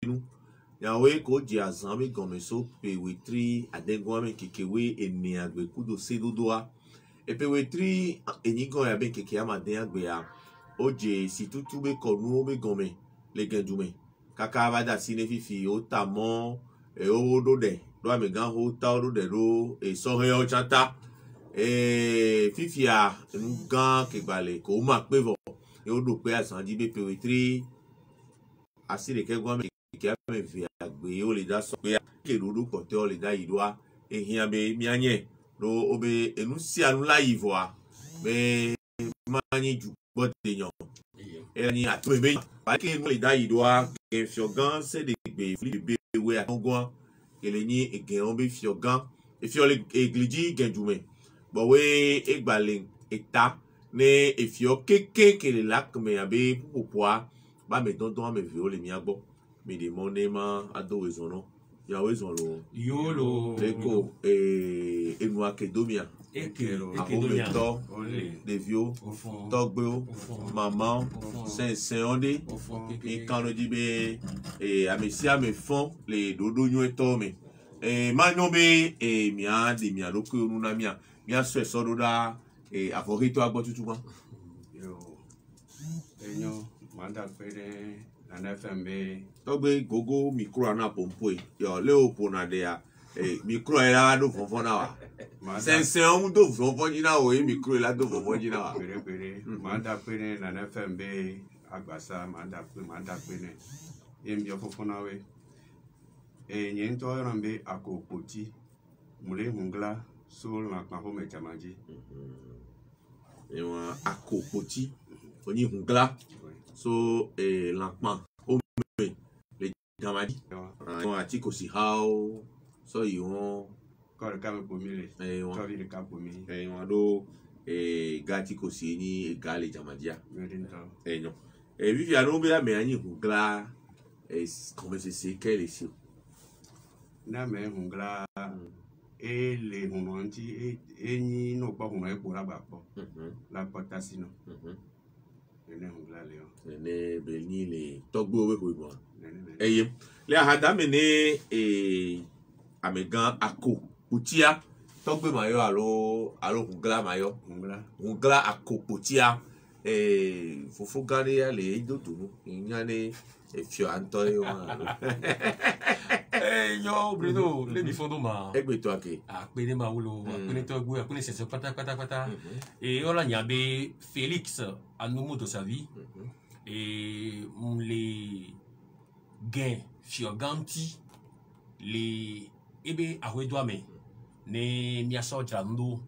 nous yawe ko di azambe gomeso pe wetri adengwame kekewe ene agbe kudo sedodoa e pe wetri enigo ya be keke amade agbe ya oje situtu be konu be gome le gendume kaka bada sine fifi o tamo e o do de do amegan ho ta o de do e so he o chata e fifi a ngan ke gbale ko ma pe vo e o do pe asan di be pe wetri asire ke gwa que a me via gbe o le da so pe ke rudu ko te o le da idwa ehia be mianye ro obe enu si anu la ivoa be mani ju bote yan eni atu be pa ke enu le da idwa ke fiogan se de gbe fli be we atongon ele ni egen on be fiogan e fiole egliji genjume bo we egbale eta ne e fio keke ke le lak me abe popoa ba me dondon me vio le mi agbo mi de monema ado ezono ya wezolo yolo leko enu akedomia ekedomia to devio togbe maman saint onde mi kanu dibe amesi ame fon le dodo nyu eto me manyo be mi a de mi aloko onu na mi a so eso do da aforito agbo tutu ma yo enyo manda pere NFMB togbe gogo micro na pompo yo leopo na dia micro era do fonfon na wa sense on do fonfon jina o micro la do fonfon jina wa pere manda pere na NFMB agbasa manda pere embio fonfon na we nyen to rambe akopoti mure hungla sol na kwa ho mechamaji ewa akopoti oni hungla so lankman o me le jamadi on ati ko si how so you won ko le ka me pomile ko vi le ka pomi won do gati ko si ni gale jamadia no vivi anu be me anyi hungla comme c'est quel ici na me hungla le hunonti enyi no pa huno e pora ba po la potasino ne beni le togbo we ko mo eyem le ahada me ne amegan ako putia togbe mayo alo hungla mayo hungla ako putia fofo gane ya le dodo nyane fio anto yo yo Bruno le mi fondo ma egbe to ake apele ma wulo apele to gbe apele sese pata et on la nyabe Félix à nouveau de sa vie et les gains fioganti les ebe ahwedo me ne miaso jando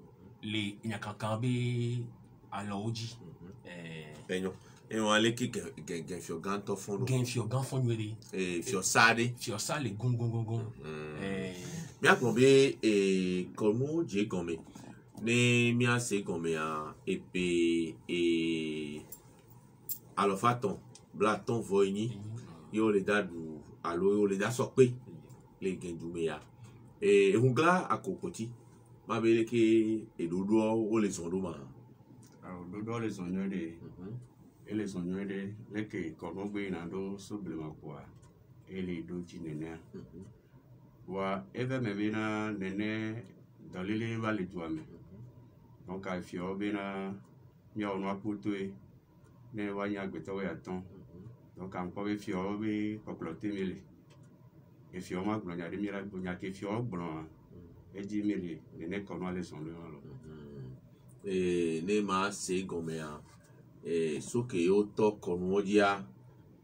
le nyakankambe aloji enyo on ale ki gen fiogan to fondo gen fiogan fonwere fio sade gongon mi akombe komo je gome ne mi ase gome a epe alofaton blaton voyni yo le dadu alo yo le da sope le gendume ya hungla akokoti ma bele ke edodo o le zondo ma dodo le zondo de ele sonyo de leke kono gbe na do sublima kwa ele do jinene wa eve me bina nene dalile vale tuame donc a fio bina mi onu aputoe ne wa nya gbeto ya ton donc am ko be fio be poplote mele e fio ma gbo nya de mira gbo nya ke fio gbon e di mele nene kono le son lo ne ma se gomea so que yo to kono dia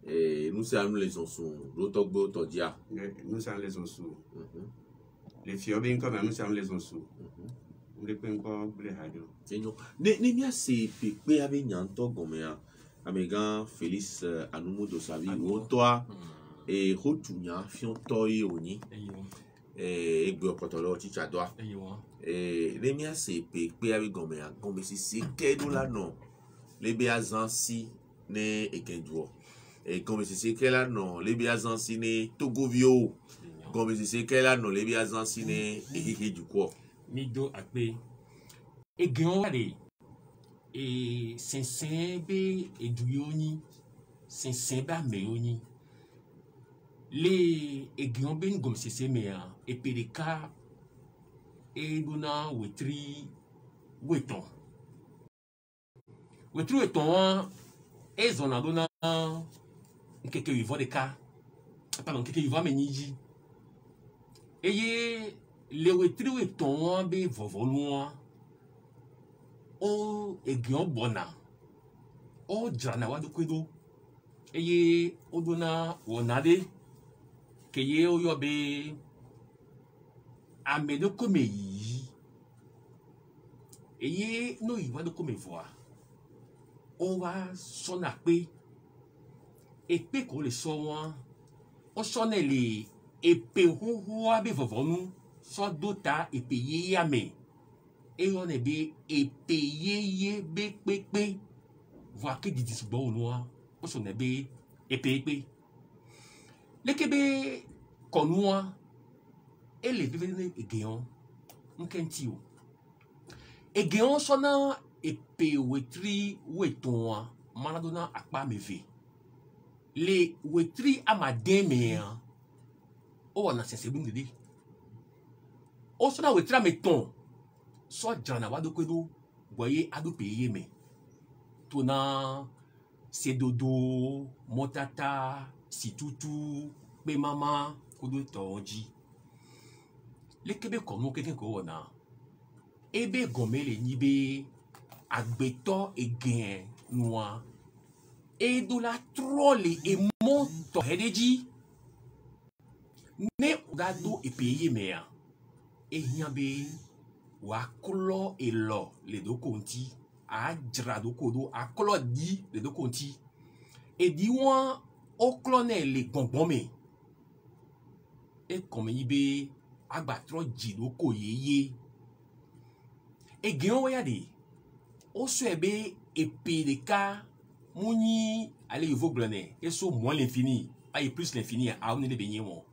nous sommes les onsu do to gbo to dia nous sommes les onsu les fio bien comme nous sommes les onsu le penko ble hado enyo ne mia se pepe ave nyanto gomea amegan Félix anumu do sa vie o toi hotunya fion toy oni egbe okotolo chicha doa ne mia se pepe ave gomea gombe si kedo la no les Béazansi ne ekenduo comme c'est qu'elle a non les Béazansi ne Togovio comme c'est qu'elle a non les Béazansi ne ekeke du quoi mido akpe egeon ade sensen be eduyoni sensen ba meyoni les egion ben gom se semea e pedeka e dona wetri weton e zona dona nkeke vivo de ka pardon nkeke vivo meniji eye le wetri weton be vovo noa o egion bona o jana wa do kwedo eye o dona wonade ke ye o yo be amedo kome yi eye no yi wa do kome voa o wa sona pe epe ko le so won o sona le epe hoho abe vovonu so dota epe ye ame e yo ne be epe ye be pepe voa ke di disbo no o so ne be epe lekebe konua ele bibele egeon nkentio egeon sona epe wetri weton manadona akpa meve le wetri amademe o na sese bungede o sona wetri ameton so jana wadokwedo boye adupe yeme tona sedodo motata situtu pe mama kudo tonji lekebe kono keken ko wona ebe gomele nibe agbeto egen noa e do la trole e monto hedeji ne udado e peye mea e nyabe wa klo e lo le do konti a jra do kodo a klo di le do konti e di wan o klone le gbongbonme e comme ibe agbatro jido ko yeye e gen ya de o so ebe epe de ka muni ale evo glone e so moins l'infini a et plus l'infini a on ne benye won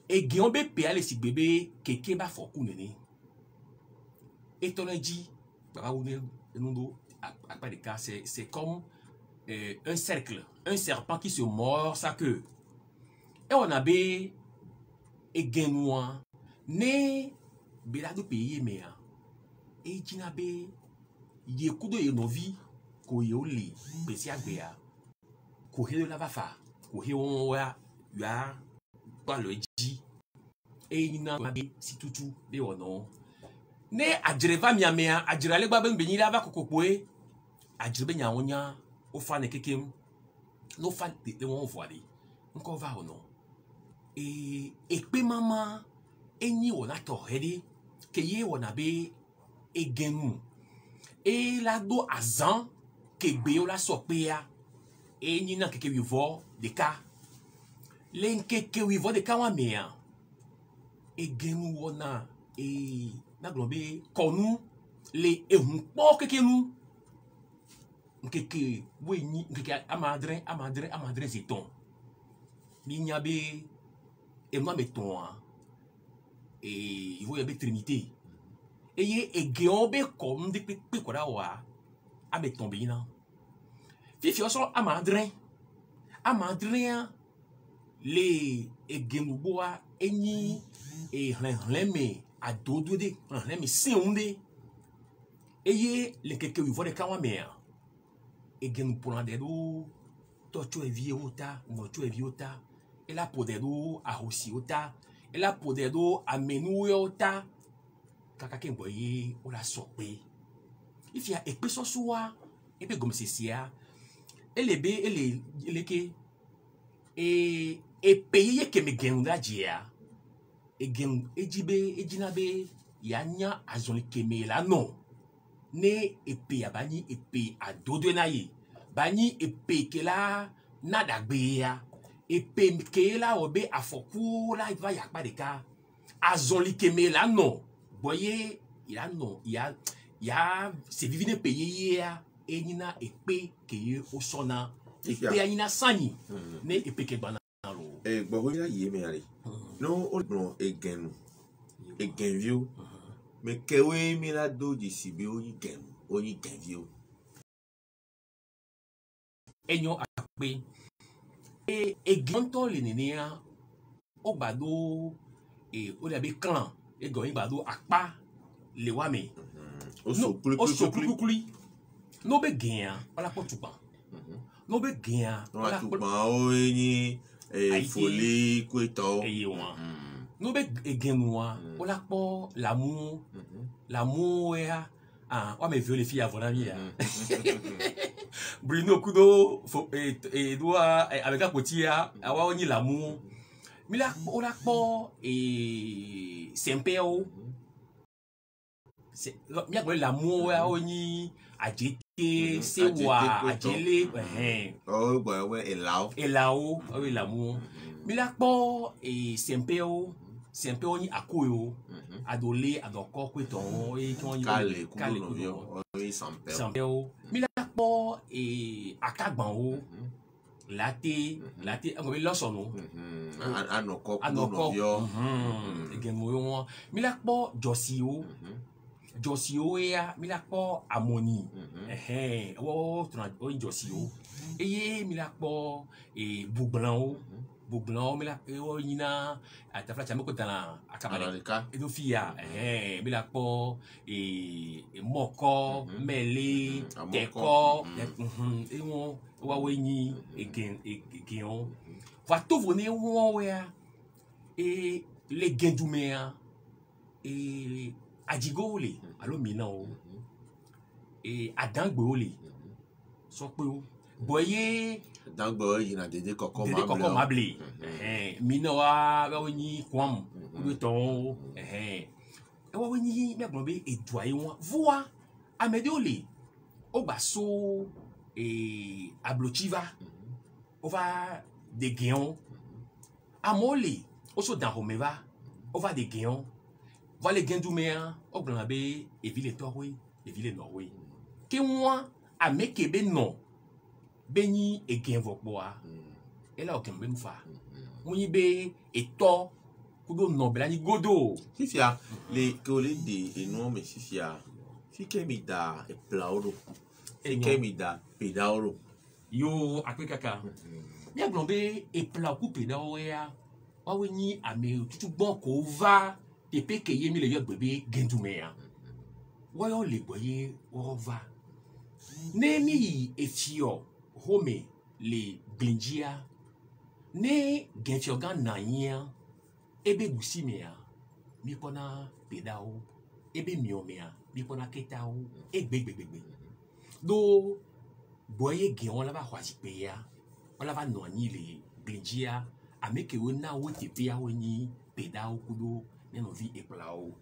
e gen be pe ale si bebe keke ba foku nene et tonaji ba woni nundo a de ka c'est comme un cercle, un serpent qui se mord sa queue. Et on a be e genwa ne belado peye mea e jinabe ye kudo ye novi ko ye oli besi agbea ko he la vafa ko he won wa ya pa lo ji e nyina be situtu be wono ne ajreva miamea ajrale gba be benyi la va kokopoe ajrebe nya wonya o fa ne kekem no fa de won voile nko va ono e pe mama enyi wona to hede ke ye wona be egenu e la do azan ke gbe o la so pe ya enyi na keke wivo de ka len keke wivo de ka wa mea egenu wona na globe konu le ehun po kekenu nkeke wenyi nkeke amadre zeton mi nyabe e moi meton il faut y avoir trinité et ye egeon be comme de pe ko da wa a be tomber na fifi o so amadre le egenu boa enyi e hlenme adodo de hlenme seunde et ye le keke wi vole kawa mea egenu pour dedo tocho eviota mocho eviota et la podedo a hosiota et la podedo a menuota kaka ken boye o la sope if ya ekpe so soa e be gom sesia elebe eleke e peye ke me genu da jia e genu ejibe ejinabe yanya azon keme la no ne epe abani epe adodo na ye bani epe ke la nada gbe ya epe ke la obe afoku la va ya pa de ka azon keme la no boye il a non il y a c'est divine payé ya enina epe ke ye o sona epe anina sani ne epe ke bana lo gbogbo ya ye me ari no o no egenu egenvio me kewe mi la do di sibe oni genvio enyo akpe egento le nenia o gbado e o le be clan e go yin gbado apa le wa me O so kuli no be gen ola po tupa no be gen No a tu ba o ni folie kweto. e wa no be gen wa ola po l'amour ya wa me viole fille avant la vie Bruno Kudo et doit avec un petit awa oni l'amour mila ola po et sempeo c'est mia ko l'amour ya oni ajete sewa ajele Oh boy we elao oui l'amour mila po et sempeo ni akoyo adolé adoko kweton e ton kale kudo no sempeo mila po et akagban o late on be losono anoko genmo mila po josio ya mila po amoni o josio eye mila po e buglan mila o yina atafla chame ko tana akabale edo fia mila po e moko mele teko e won wa wenyi again va to vone won we e le gendumea e ajigole alo mina o e adangbe ole so pe o boye dangbo yina dede koko mable mina wa wenyi kwam do ton wa wenyi me gbon be edoye won voa amede ole o gba so e ablochiva on va des géants amole o so dan homeva on va des géants va les gendumea o gbon be e ville torwe e ville norwe ke won amekebe non beni e gen vokboa ela o kembe mfa woni be eto kudo no bela ni godo fifia le kole de eno me fifia fike mi da e plaoro fike mi da pedaoro yo akekaka mi aglombe e pla ku pedao ya wa woni ame tutu gbon ko va pepe ke yemi le yo gbebe gendumea wa yo le boye o va nemi efio home le glinjia ne genfiogan na yin ebe gusimea mi pona pedao ebe miomea mi pona ketao egbegbegbe do boye gen on la va hwaji pe ya on la va no ni le glinjia ameke wona wo te pe ya woni pedao kudo ne no vi eplao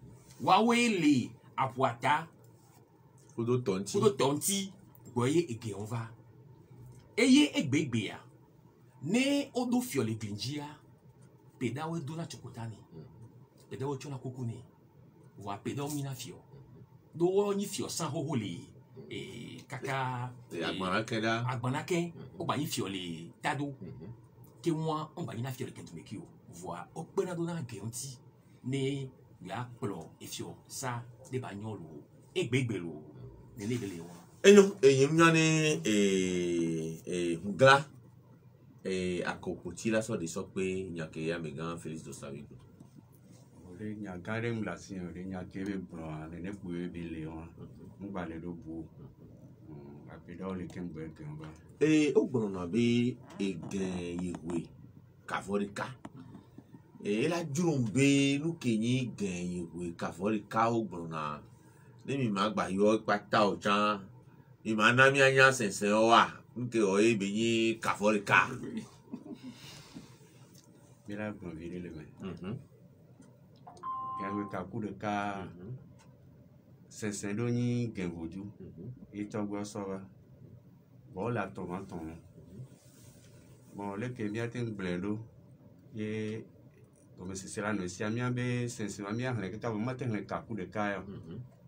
wa we le apuata kudo tonti boye ege on va eye egbegbe ya ne odo fiole glinjia pedao do la chokotani pedao chola kokuni wa pedao mina fio do ni fio san ho le kaka agbanake o ba yin fiole tado ke won on ba yin fiole kentumeki o voa o pe na do na geunti ne ya plo e fio sa de bagnolo egbegbelo ne lebele won eyim nyane ngla akopoti la so de so pe nyake ya megan Félix Dosavigo le nyagare mlasi le nyakebe bro le ne buwe bi le won ngba le do bu apedo le kemgbe kemba ogbono na be egen yewe kavorika la jurumbe nu kenyi gen yewe kavorika ogbono na ne mi ma gba yo pata o chan mi ma na mi anya sensen o wa nke o e be yin kavorika mira bon vire le me gawe ka ku de ka sensen do ni gen voju e to gbo so wa bo la to ma ton bon le ke mi atin blendo ye comme si sera no si amia be sensen ma mi a le ka ma ten le ka ku de ka ya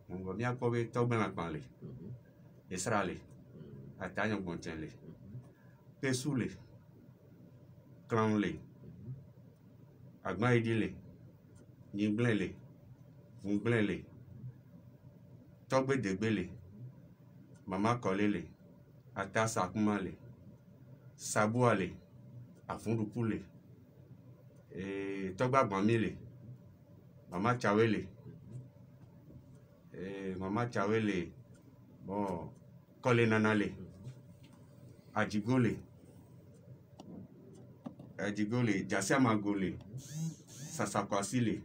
mon mi a ko be to ben la panle Israël, atanya bontenle, pesule, clanle, agma idile, nyingblele, vungblele, togbe degbele, mama kolele, atasa kumale, sabuale, afundupule, et Togba Bamile, Mama Chawele, Mama Chawele, bon, Kole Nanale, Adjigole, Jassia Magole, Sasakwasile.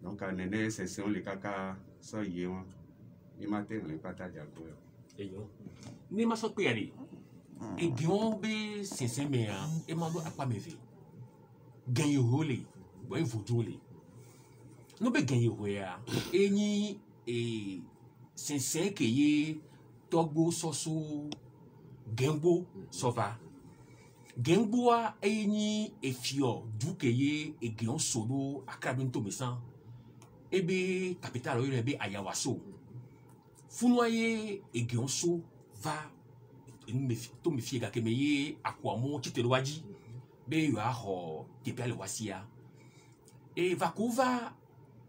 Donc, à Nene, c'est les caca, ça y est, il m'a tenu les patates à quoi. Et yo, ni ma so pe ali. E gion be sensen me a, e ma do apa me ve. Gen yo hole, bo en votole. No be gen yo we a, e ni sensen ke ye togbo soso genbo sova. Genbo a e ni e fio du ke ye e gion solo akrabin to mesan. E be capital yo be ayawaso. Funoye et Gionso va to me fiega que meye akwamo chiteloaji be yo aho tepia le wasia e vakuva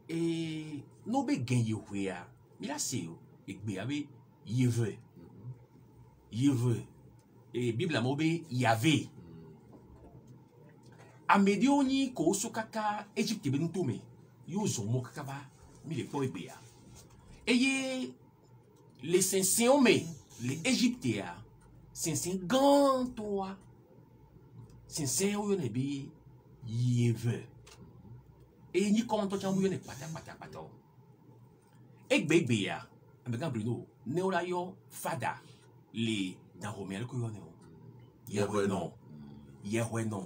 e no be genye hwea mi la se yo egbe abe yeve e Bible mo be yave amedio ni ko so kaka Egypte be ntume yo zo mo kaka ba mi le po egbe ya eye les 500 hommes, les Égyptiens, 500 gants, toi, 500 hommes, ils y veulent. Et ni comment toi, tu as oublié, pata. Et bébé, avec un Bruno, néolayo, fada, les dans Romain, que yon non. Yehwe non.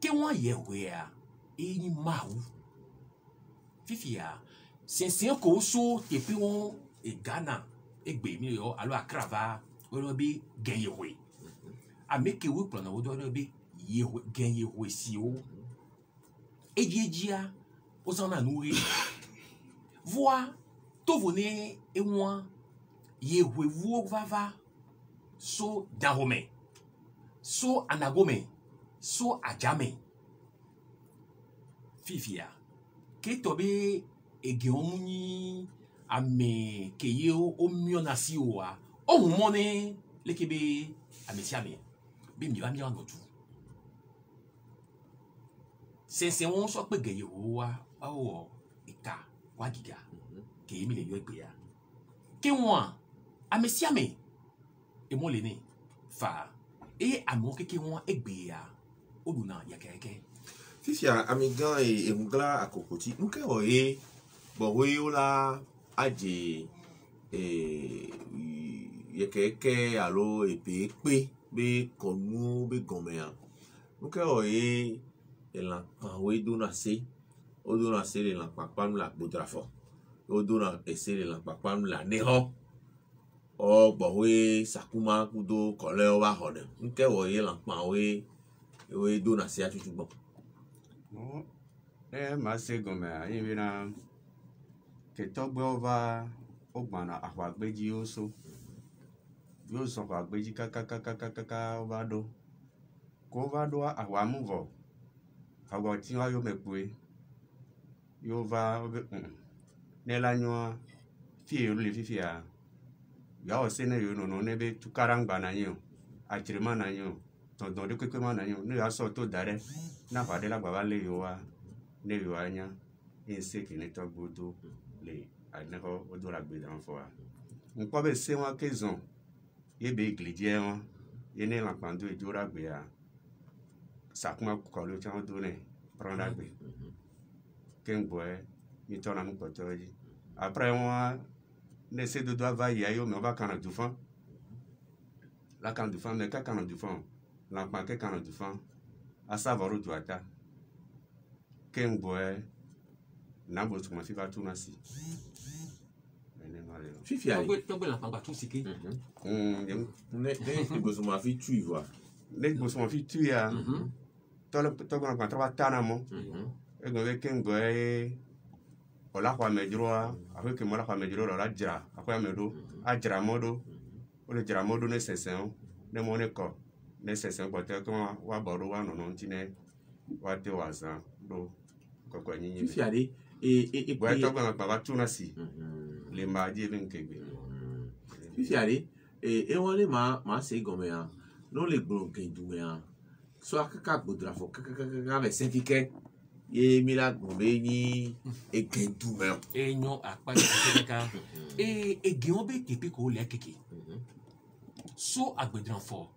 Que moi, Yehwe, et ni maou. Fifia, 500 koso, te pion. Et Ghana, et Bémi, alors à Crava, on be gagné. A make we plan on be gagné si o. Et dia, aux en a nourri. Vois, tout venez et moi, yehwe vous va, so darome, so anagome, so ajame. Fifia, que tobe et geomuni. Ame keyo o mionasi oa o mone lekebe amesiame bim yo ami anotu sense won so pe geye oa o ika kwa giga ke mi le yo egbe ya ke won amesiame e mo le ni fa e amo keke won egbe ya oduna ya keke Fifia amigan e ngla akokoti nke o e bo we o la aje yekeke alo epe pe be konu be gomea nuke oye elan we do na se o do na se le lan papa nu la bodrafo o do na ese le lan papa nu la neho o bo we sakuma kudo kole o ba hode nuke oye lan pa we do na se atutu bon no ma se gomea yin na que Togba va ogbana ahwagbeji oso yo so ahwagbeji kaka ovado ko vado ahwamuvo agwa ti wa yo mekwe yo va nela nyo fie yo le fifia ya o se ne yo no nebe tukarangba na yin achirima na yin tondon de kwekwe ma na yin no ya so to dare na fa de la gba le yo wa ne yo anya inse ki ne Togbodo le aneho odora gbe dan fo a nko be se won kezon ye be igleje won ye ne la pando ejora gbe a sakuma ko lo chan do ne pranda gbe kengbo e mi tona mu poto ji après won ne se do va ya yo me va kana du fan la kan du fan me ka kana du fan la pa ke kana du fan a savoro du ata kengbo e Nambo tu ma fiva tu na si. Fifia. Togbe la pangba tu siki. Ne boso ma fi tu voa. Ne boso ma fi tu ya. Togbe la pangba tana mo. E go ken go e ola kwa medroa, awe ke mola kwa medro la jira, akwa medo, a jira modo. O le jira modo ne sesen, ne mo ne ko. Ne sesen bote ko wa bodo wa no no ntine wa te waza do ko nyi. Fifia de Boy Togba la pangba tu na si. Le mardi ben kebe. Fifia de e wale ma se gomea no le gbon ken dumea so akaka bodra fo kaka ve sefike ye mila gombe ni egendu me e nyon akpa ka e gion be tepe ko le keke so agbedran fo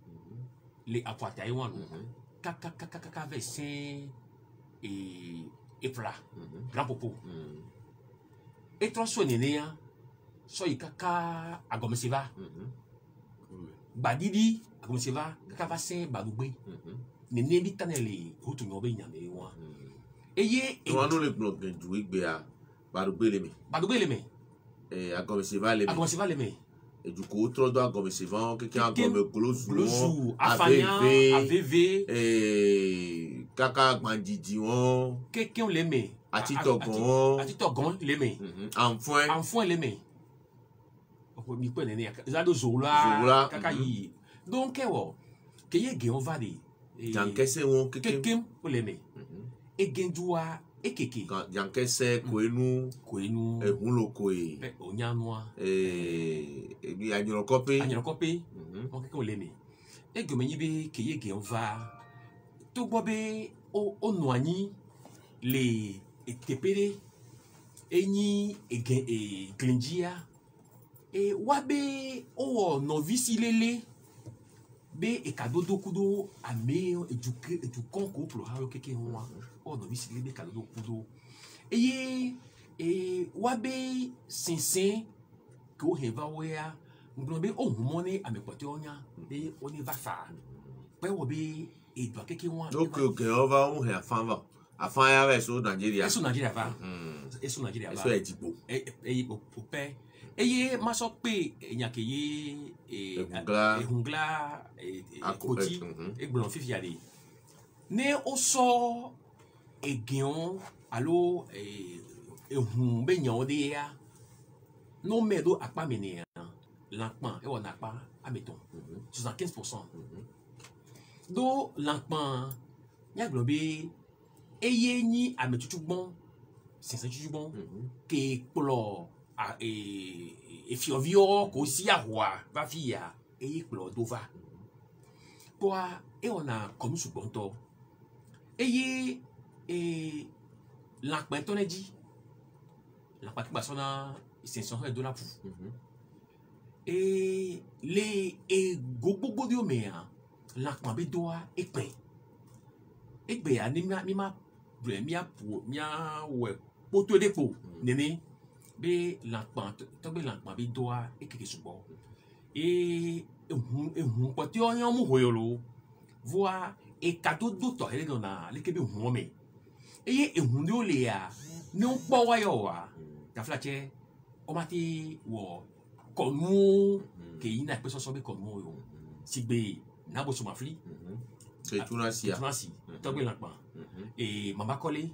le akwata iwan kaka ve sen e pla grand popo e troso nenea so ikaka agomesiva badidi agomesiva kaka va sen bagugbe nene bi tanele hotu nyobe nyame wa eye to anu le blog gendu igbe a bagugbe le me agomesiva le me eduko trodo agomesiva keke agome kolosu afanya avv kaka gbandidi won keke on le me atitogon le me enfant le me mi pe nene zado zola kaka yi donc ewo keye ge on va de jankese won keke on le me e genduwa ekeke jankese koenu ehunloko onyanwa ebi anyorokope on keke on le me e ge menyi be keye ge on va to gbo be o noani le etepere enyi glenjia wabe o novice lele be ekadodo kudo ame edukan ko pro ha keke nwa o novice lele kadodo kudo wabe sinsin ko heva wea nglo be o humone amepote onya be oni va fa pe wo be edo keke nwa okay over o he afan ya ve so Nigeria va eso Nigeria va eso edipo pope eye ma so pe enyakeye ehungla koti egbon fifi ade ne o so egion alo ehun be nyan ode ya no medo apa mene lanpan e wona apa ameton 75% do lanpan nya globe eye ni ametutugbon sensetutugbon ke polo efiovio ko si ahwa va fia eye polo dova poa e ona komi sugbonto eye lanpan toneji lanpan ki basona $500 pour le gogbogbo di o me lanpan be doa epen egbe ya ni ma mia we poto depo nene be lanpan to be lanpan be doa ekeke subo ehun poti oyan mu hoyolo voa e kato do to ele na le kebe hun me eye ehun do le ya ni o po wa yo wa ta flache o ma ti wo konu ke ina pe so be konu yo sigbe na bo so ma fli tunasi to be lanpan mama kole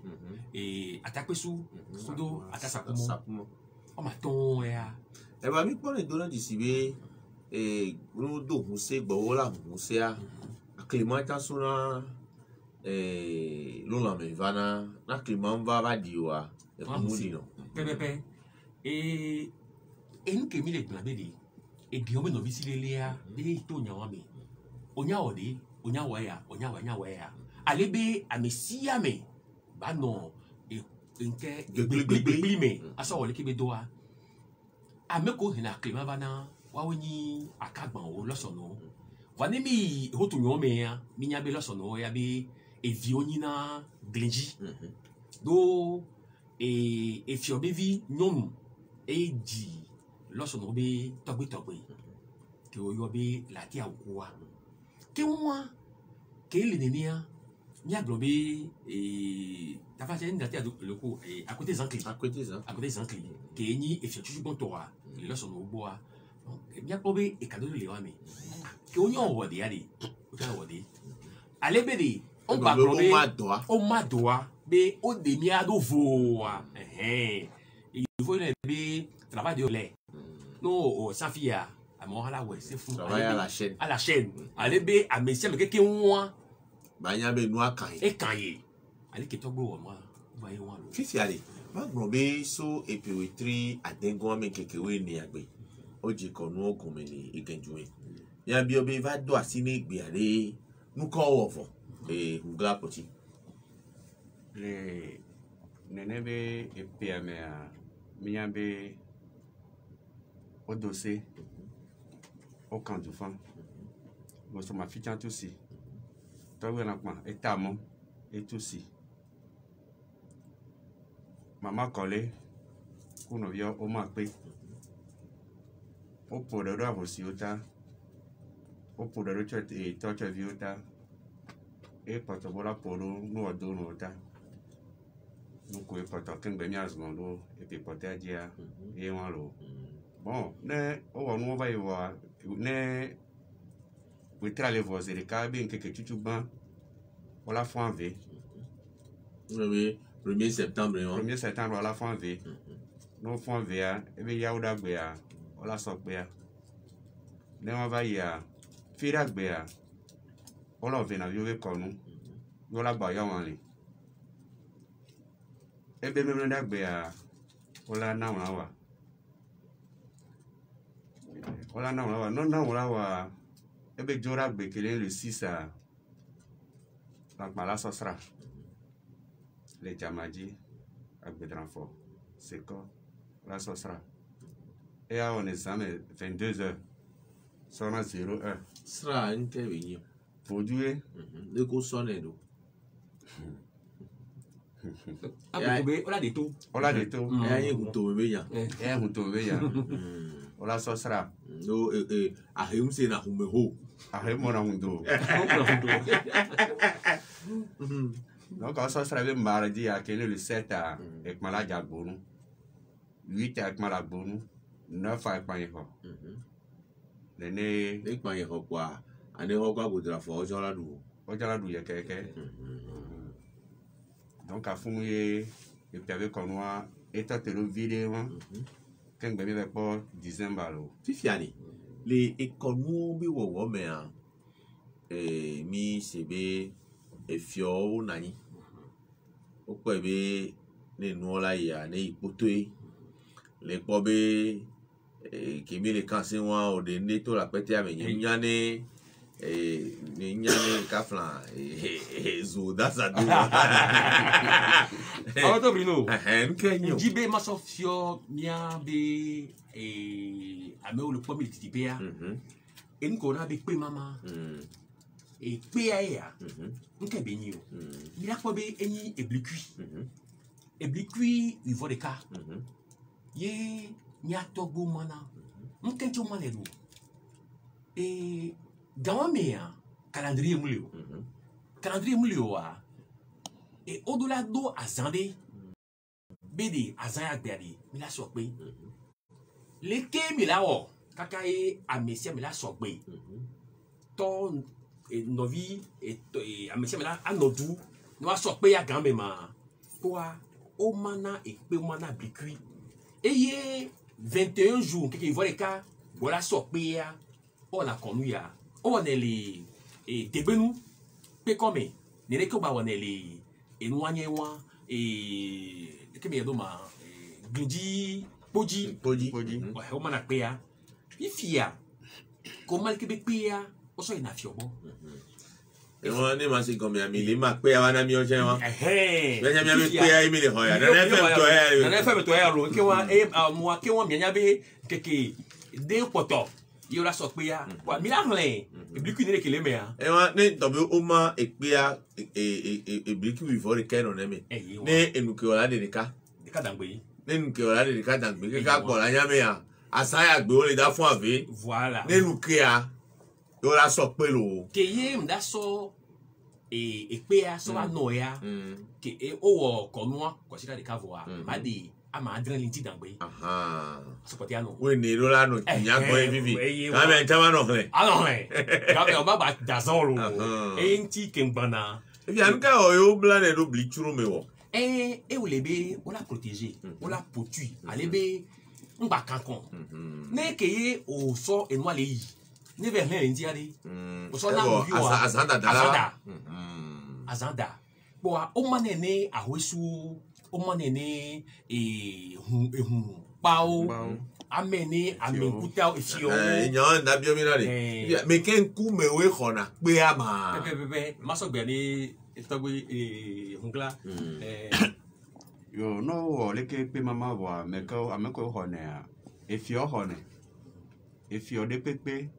atapesu sodo atasakumo o ma ton ya e ba mi pone do na disibe gro do huse gbo la huse a Clément sona lo la me vana na Clément va diwa e kumudino pepepe nke mi le plan be de gion me no visi lele ya de to nyawa me onya ode onya wa ya alebe amesia me ba no nke gbegbe me aso wole ke be doa ameko hina Clément vana wa woni akagban o losono wani mi hotu nyo me ya mi nya be losono ya be evionyina glenji do efio bevi nyonu di losono be togbe ke o yo be la ti awuwa ke won ke le nenia mi aglobe ta fa se ndati loko à côté zankli ke ni efio chuchu bon toa losono boa mi aglobe e kado le wa me ke onyo wode ya de o ta wode alebede on ba globe o madoa be o de mi ado voa il faut le be travail de lait no safia amo hala we se fun travail à la chaîne alebe amesia me keke won ba nya be nu akan e kan ye ale ke to gbo mo ba ye won lo fifi ale ba globe so epiwetri adengon me keke we ni agbe o je konu ogun me ni igenjuwe ya bi obi va do asini igbe ale nu ko ofo hungla poti le nene be epiamea minya be au dossier au camp du fan nous sommes affichant tout si toi on a quoi étamon et tout si maman collé qu'on vient au mapé au pour de droit aussi autant au pour de droit et toi tu as vu autant et pour te voir pour nous à deux nous autant nous pouvons pas tant que bien secondo et puis porter dire et on l'eau bon ne on va y voir ne we try les voir c'est cas bien que tu ban on la fin V oui 1er septembre 1er septembre on la fin V no fin V et bien ya oda gbe ya on la so gbe ya ne on va ya fira gbe ya on la ve na vieux konu yo la ba ya wan le e be me na gbe ya on la na wa voilà non voilà ebe jora bekele le 6 à donc mala sosra les jamaji à Bedranfort c'est quoi la sosra et à on examen 22h sona 0h sera un kevin produit de ko sonné do on a des taux et ayen kuto be ya et huto be ya on sosra no ahim se na humeho ahim na hundo donc on sosra be mardi à quel le 7 à avec malade à Bonou 8 avec malade Bonou 9 avec Panyeho l'année avec Panyeho quoi ane ho kwa Bedranfort ojala du ya keke donc à fouiller et puis avec on a état de vidéo quand bébé va pas décembre fifiani les économies bi wo me a mi sebe efio nani o ko be ne nuola ya ne ipotoe le po be kimi le kanse wa o de ne to la pete a me nyane ni nyane kaflan zo dasa do auto brino nkenyo jibe masofio mia be ame o le pomi titipea en ko na be pe mama e pe ya nke be ni o ira ko be eni eblikui ivo de ka ye nya togbo mana nke cho mana do Gamamea, calendrier mulio wa et au-delà do azande bede azaya gbadi mi la so pe le ke mi la o kaka e amesia mi la so pe to novi et amesia mi la anodu no so pe ya gambe ma quoi o mana e pe o mana bikui eye 21 jours que voit les cas voilà so pe ya o la konu ya on est les debenu pe comme ne ko ba on est les enwanye wa que me do ma gindi poji ouais on na pe ya ifia comment que be pe ya o so ina fio bo e won ni ma se comme ya mi le ma pe ya na mi o je wa eh be nya mi pe ya mi le ho ya na fe to ya lo ke wa mo ke wa mi nya be keke de poto yo la so pe ya wa mi la hlen e bliku ni le kele me ya e wa ni to be o ma e pe ya e bliku before the can on me ne enuke ola de ka dangbe ne enuke ola de ka dangbe ke ka ko la nya me ya asaya gbe o le da fun ave voilà ne enuke ya yo la so pe lo ke ye mda so e pe ya so no ya ke o wo konua ko sika de ka vo a ma de ama adrenaline ti dangbe support ya no we ni ro la no nya ko e vivi ka me tama no hlen alors ka me o ba dazon lo e nti ke ngbana e bi anka o yo bla ne do blichuru me wo e o le be o la protéger o la potui ale be ngba kankon ne ke ye o so enwa le yi ne be hlen nti ade o so na mo wa azanda bo o manene ahwesu o manene ehun pao amené amenkuta efio nyan da bio mina de me ken ku me we khona pe ama pepe maso gbe ni etogbe hungla yo no wo le ke pe mama wa me ko ameko hone a efio hone efio de pepe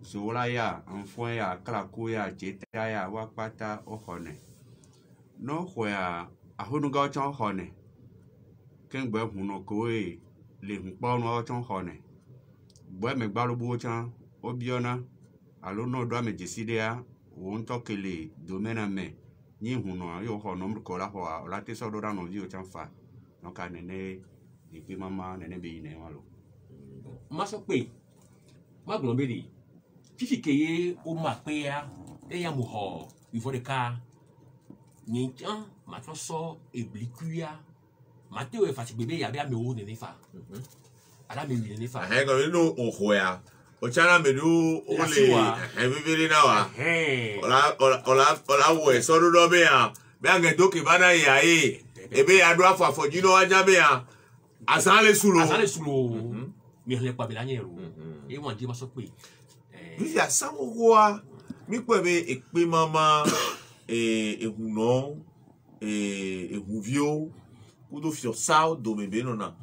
zola ya enfant ya klako ya jeta ya wakpata o hone no hwa ahunu ga chon hone ken gbe huno ko e le hunpo no chon hone gbe me gbaru bo chan obiona alo no do me jeside ya won to kele domena me ni huno yo hono mko la ho la te so do no vi o chan fa no ka nene ipe mama nene be ine walo maso pe maglon beri fifi keye o ma pe ya e ya mo ho before the car ni kan ma tro so eblikuya Mateo e fati bebe ya be ame o ne fa ala me wi ne fa he go no ohoya o chana me du o le bibiri na wa ola wo e so do be ya be ange doke bana ya ebe ya do afafo jino aja be ya asale sulo mi le pa be la nyero e won je ma so pe bi ya samowa mi pe be epe mama ehuno ehuvio kudo fio sao do me be no na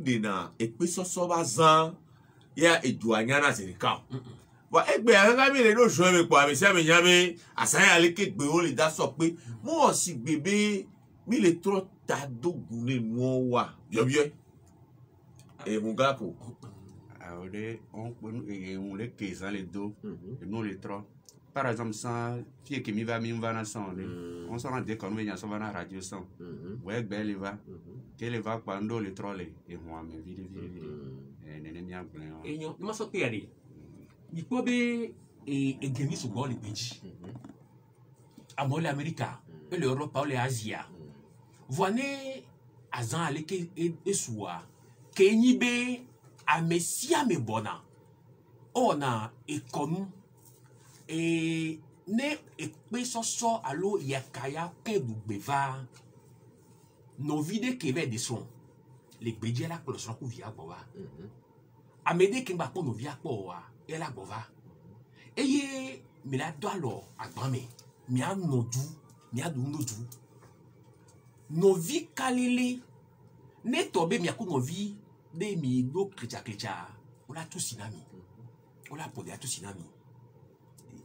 de na epe so ba zan ya eduanya na se ka wa egbe aga mi le do so me po ami se me nyame asaya le ke gbe o le da so pe mo si gbebe mi le tro ta dogun le nu wa bio mungapo ahore on le ke za le do nous les trois par exemple sans fie que mi va na sans on se rend compte qu'on vient sur la radio sans ouais belle va qu'elle va quando le trolle et moi me vide nene mi agble e nyo ma so pe ari ipo be e gemi so go le beji amole America et l'Europe ou l'Asia voine azan aleke esua kenyi be amesia me bona ona ekonu ne ekpe soso alo yakaya ke bugbeva no vide ke ve de son le gbeje la ko so ku via gbowa amede ke gba po no via po wa e la gbowa eye mi la do alo agban mi mi anodu mi adu nodu no vi kalele ne tobe mi akun no vi de mi do klecha ola tu sinami ola pode atu sinami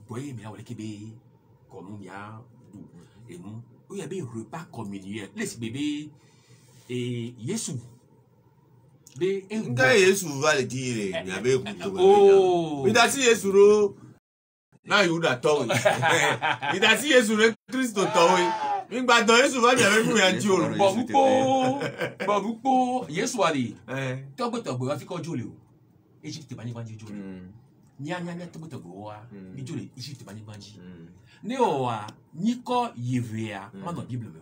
boye mi la wole kebe comme mi a du et nous il y avait repas communautaire laisse bébé et Yesu de nga Yesu va le dire mi abe ku to mi da si Yesu ro na Yuda to mi da si Yesu re Kristo to mi gba do Yesu va mi abe ku yan ti o bo Yesu ali to gbo wa fi ko jole o Egypt ba ni banji jole nya to gbo wa ni jole Egypt ba ni banji ne o wa ni ko yevea ma no Bible me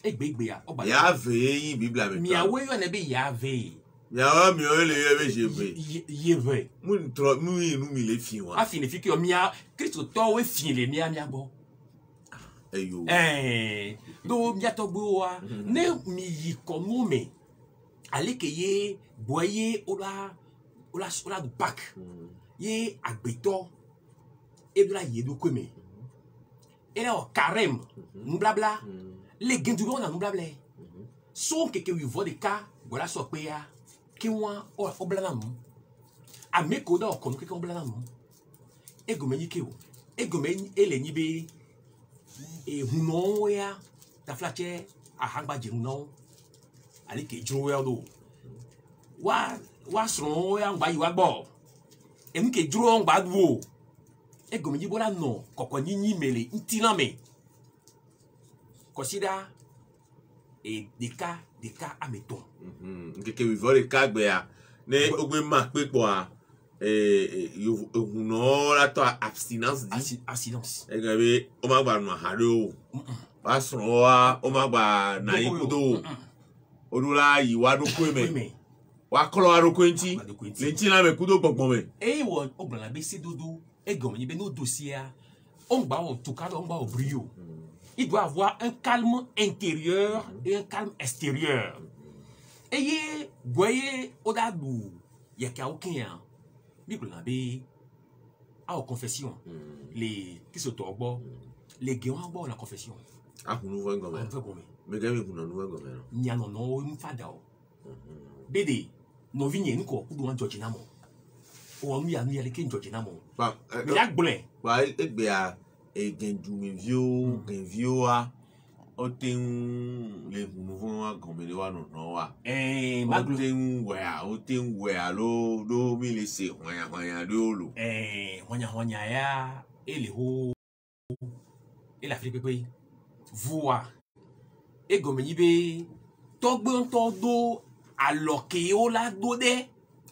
egbe ya o ba ya ve yin Bible me mi awe yo na be ya ve ya wa mi o le ye be je ve yeve mu ntro mu inu mi le fi wa afi ne fi ki o mi a Kristo to we fi le mi a mi agbo eyo do mi atogbo wa ne mi yi komu me aleke ye boye ola du back ye agbeto edra ye do kweme ele o carême nous blabla les gendu on a nous blabla so keke wi vo de ka bola so pe ya ki won o blana mu ameko da o konu keke o blana mu egomeni ke o egomeni ele ni be e huno ya ta flache a hangba je huno ale ke juro ya do wa so ya ngba yi wa gbo emi ke juro ngba duo egomeni bola no koko nyinyi mele ntina me consider et deka ameton nkeke wi vo de ka gbe ya ne ogbe ma pe po a huno la to abstinence di abstinence egbe o ma gba no hare o wa so wa o ma gba na ikudo odula yi wa do ko me wa kolo wa do ko nti le nti na me kudo gbongbon me wo ogbala be se dodo egomeni be no dossier on gba o tukado on gba o brio. Il doit avoir un calme intérieur et un calme extérieur. eye goye odadu yaka aucun bible na be a confession les qui se torbo les gens bon la confession ah nous voyons comme mais quand même nous voyons comme nya no no mfada o bede no vinye nko kudu an George namo o mu ya nu ya le ken George namo ba me ya gble ba egbe a gendu me vio a o ten le nouveau a comme le wa no wa maglo o ten we lo mi le se hoya lo honya ya ele ho e la flipe pe voix e gomeni be togbe todo alors que o la do de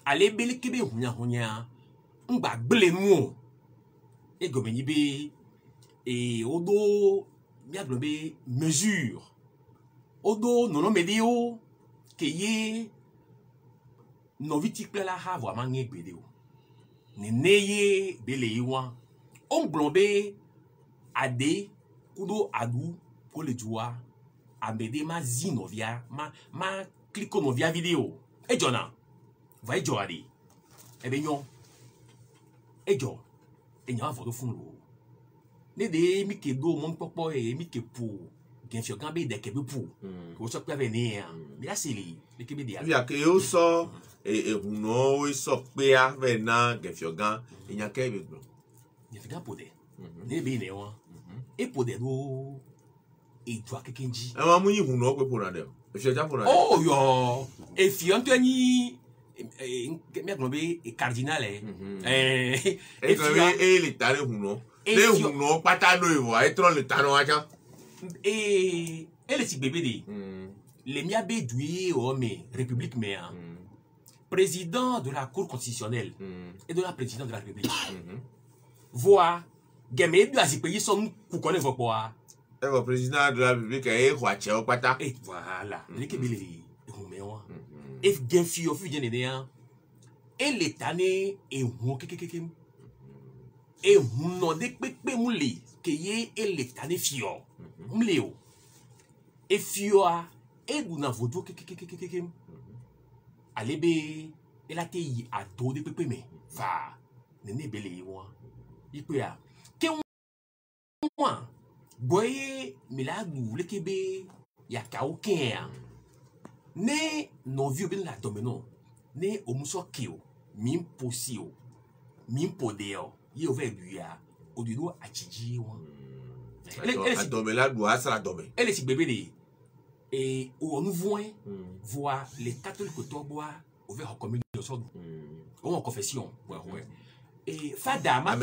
ale bele kebe honya ngba gble nu e gomeni be e odo bien be mesure odo nono medio que ye no vitikle la ha vraiment ngegbede o ne neye bele yiwa on blombe ade kudo adu ko le jua abede ma zinovia ma clico novia video e jona vai joari e benyo e jo e nya foto fun lo ne de mi ke do mon popo e mi ke pou gen fio gan be de ke be pou ko so pe ni mi asili mi ke be dia ya ke o so e huno o so pe a ve na gen fio gan e nya ke be gbo ni fi gan pode ne be ne won e pode do e to akekenji e ma mu yi huno pe pona de e fi ja pona oh yo e fi anto ni mi aglobe e cardinale e le tare huno le huno pata do iwo e tro le taro aja e le si bébé de le mi abe doué o me république mais président de la cour constitutionnelle et de la présidente de la république voix game du asi pays son ku connaît vos poa e le président de la république e wa che o pata et voilà le ke bele e me wa if gen fi o fi gen de an e le tane e hu kekekeke e hu no de pepe mu le ke ye e le tane fio mleo e fio a e du na vodo kekekeke alebe e la te yi a do de pepe me fa ne bele yi wa ipe a ke wa boye miladu le kebe ya ka oken ne no vieux ben la domino ne omuso kio min posio min podeo ye over buya odido achiji won ele domela do asra dome ele si bébé de et on nous voit les catholiques toboa over en communion so en confession ouais et fada ma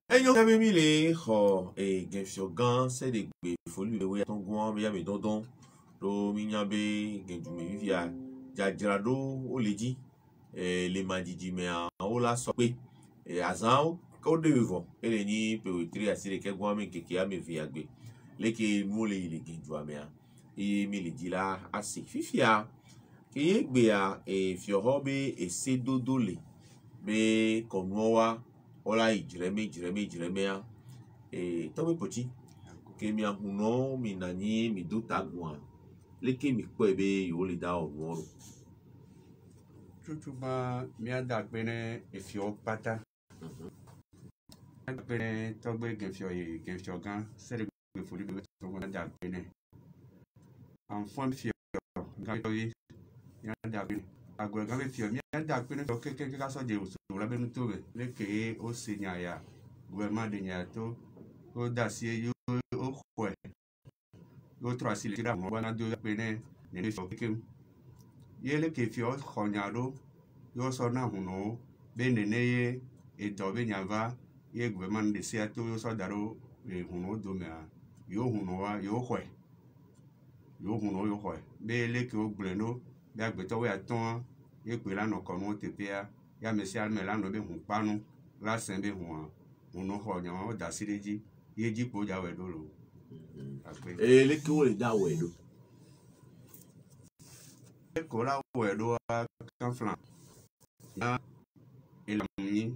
Eyo kame mi le ho gen fio gan se de gbe folu le we ton gwan be ya me dondon do mi nya be gen ju me vivia jajira do o leji le madiji me an o la so pe azan o de vivo ele ni poetry asire ke gwan me keke ya me via gbe leke mo le gen ju ame an e mi le di la asi fifia ke ye gbe a fio ho be se dodo le be konuo wa ola ijireme ya tobe pochi ke mi ahuno mi nani mi do tagwan leke mi po ebe yo le da owo chuchuba mi ada pene efio pata pene togbe genfio gan sere gbe fori be to mo ada pene en fond fio gan yoyi mi ada pene agora gan fio mi ada pene to ke ka so je la benu to le ke o senya ya gouvernement de nyato o da si yo o kwe o trasi le tira mo bana do pene ne le fio ke ye le ke fio khonyaro yo so na huno be ne ne ye e do be nyava ye gouvernement de si ato yo so daro e huno do me yo huno wa yo kwe be le ke o gleno be agbeto we aton ye pe la no kono tepia ya mesial me la no be hun panu la sen be hun no ho nya o da sireji ye ji po ja we do lo le ke o le da we do ko la we do kan flan na il ni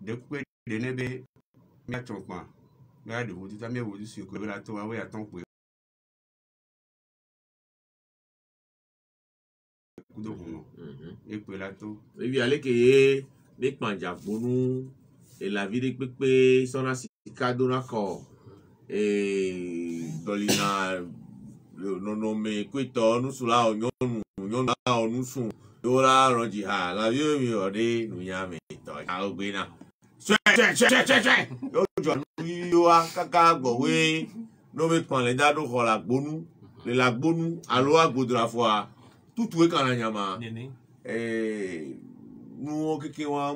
de pe de ne be mi a ton pa mi a de wo ti ta mi wo ti si ko la to wa we aton pe kudo huno e pe la to ebi ale ke de panja gbonu e la vie de pepe sona sika dona ko dolina no me kwito nu sula onyonu la onu sun yo la roji ha la vie mi ode nu ya me to ka ogbe na se yo jo nu yo akaka gbowe no me pan le dado ko la gbonu le la gbonu alo agbodra fo a tutu e kan nyama nu keke wa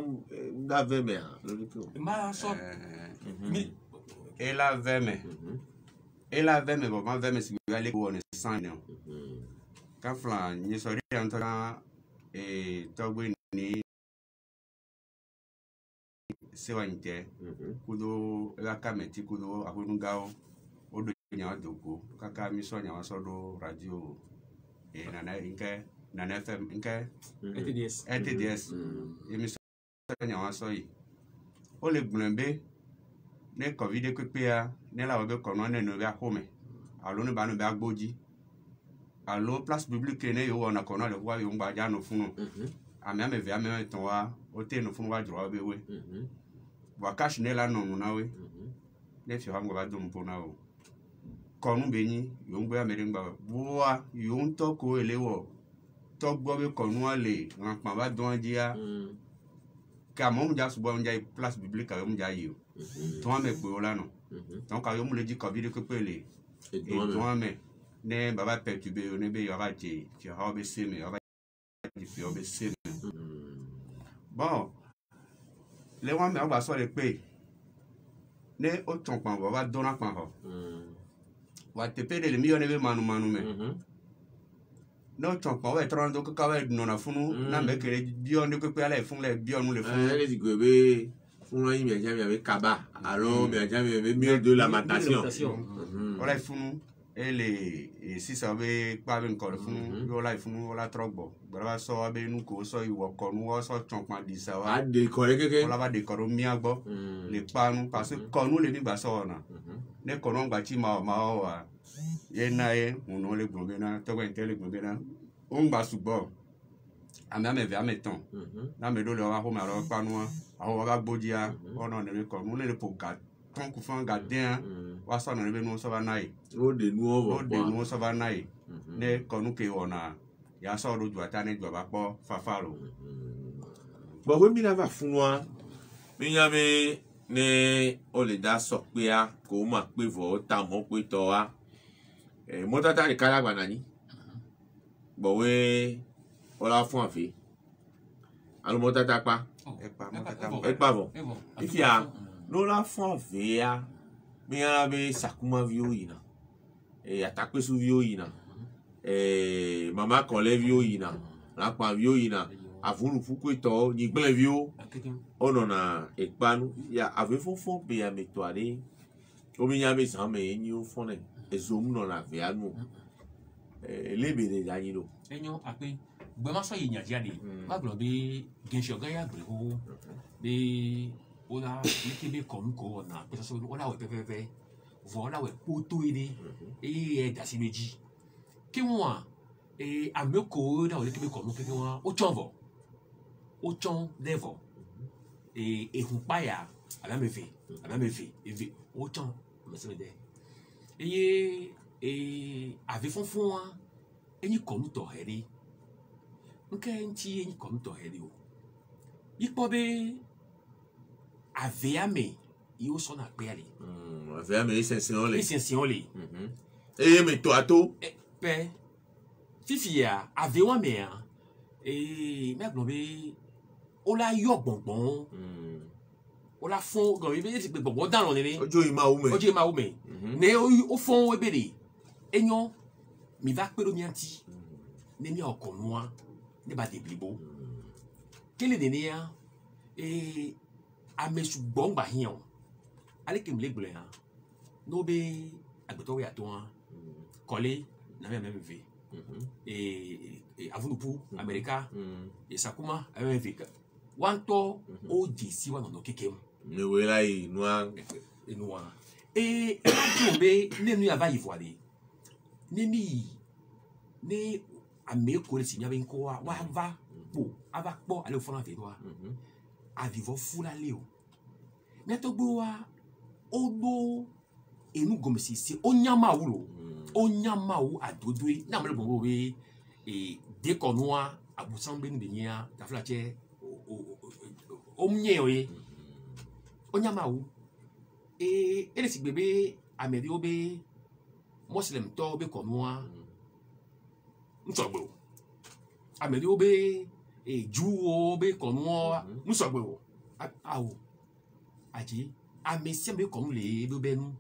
da veme ha lórí ko ma so mi e la veme bo ma veme si we ale ko ne san ne ka flan ni so ri an ta togbe ni se wa nte kudo la kameti kudo akunu gao odo nya doko kaka mi so nya wa so do radio na inke na FM inke ETDS emi so nya wa so yi o le gblembe ne covid pepe ya ne la obe kono ne no be akome alo ne ba no be agboji alo place publique ne yo na kono le wa yo ngba ja no funu ame ve ame ton wa o te no funu wa juro be we wa cash ne la no na we ne fi ha ngba do mpo na o kono be yin yo ngba mere ngba wa yo nto ko elewo to gbo be kono ale ran pa ba don dia ka mo ja subo nja place publique ka mo ja yi o to ame pe o la no donc ka yo mo le di covid ko pele et to ame ne baba perturbé on be yo ba ti ha be se me yo ba ti o be se me bon le wa me ba so le pe ne o ton pan baba dona pan ho wa te pe de le million be manu me no ton pan wa tron do ka wa no na funu na me kere bio ne ko pe ala fun le bio nu le fun le di go be fun yin mi aja mi be kaba alo mi aja mi be mieux de lamentation wala funu ele si ça be pa be nko funu yo la funu wala trogbo gbara so abe nu ko so iwo ko nu wo so ton pan di sa wa a de kore keke wala ba de ko mi agbo le panu parce que ko nu le mi gba so na ne ko no gba ti ma wa ye na ye unu le gbon be na to gbe le gbon be na o ngba sugbo ame ve ame ton na me do le wa ho ma ro panu a ho wa gboji a ona ne ko nu le po ka ton ku fan gardien wa so na be nu so ba nai o de nu so ba nai ne ko nu ke ona ya so do ju ata ne ju ba po fafaro bo we mi na va fun wa mi ya me ne o le da so pe a ko ma pe vo ta mo pe to wa mo tata ni kala gba nani bo we ola fun afi alo mo tata pa e pa vo ifi a no la fun afi ya mi ya be sakuma vio yina atakpe su vio yina mama kole vio yina la pa vio yina avunu fuku to ni gble vio ono na ekpanu ya ave fofo be ya metware o mi ya be san me ni o fone ezomu no la ve anu lebere ya yin lo enyo ape gbe ma so yi nya jade ma glo be gensho ga ya gbe ho be ola likebe kom ko na pe so ola we pepepe voilà we poto ide e da si meji ki won ameko na o likebe kom ke won o chonvo o chon level ehun paya ala me fe evi o chon me se de ave fonfon wa eni kom to heri nke nti eni kom to heri o ipo be ave ame yo so na pe ale ave ame essentiel le e me to ato pe fifi ya ave wa me a me gbo be o la yo gbongbon o la fon gbo be ti pe gbongbon dan lo ni ojo ima u me ne o fon we bere enyo mi va pe lo mi anti ne mi oko noa ne ba de blibo kele de ne ya ame sugbon gba hian ale ke mle gbele ha no be agbeto we ato kole na me ve avunupu america sakuma ve wanto o di si wa no kekem me we lai noa be ne nu ava ivoire ne mi ne ame ko le si mia be nko wa va po ava kpo ale fona fe doa avivo fula leo mia to gbo wa odo enu gomesi si onyama wulo onyama wu adodwe na mo bo we de konwa abusan be ni nya ta fla che omnye oye onyama wu ele si bebe amedi obe muslim to be konwa nsogbo amedi obe ju obe konwa nsogbo awo aji amesi be kon le be nu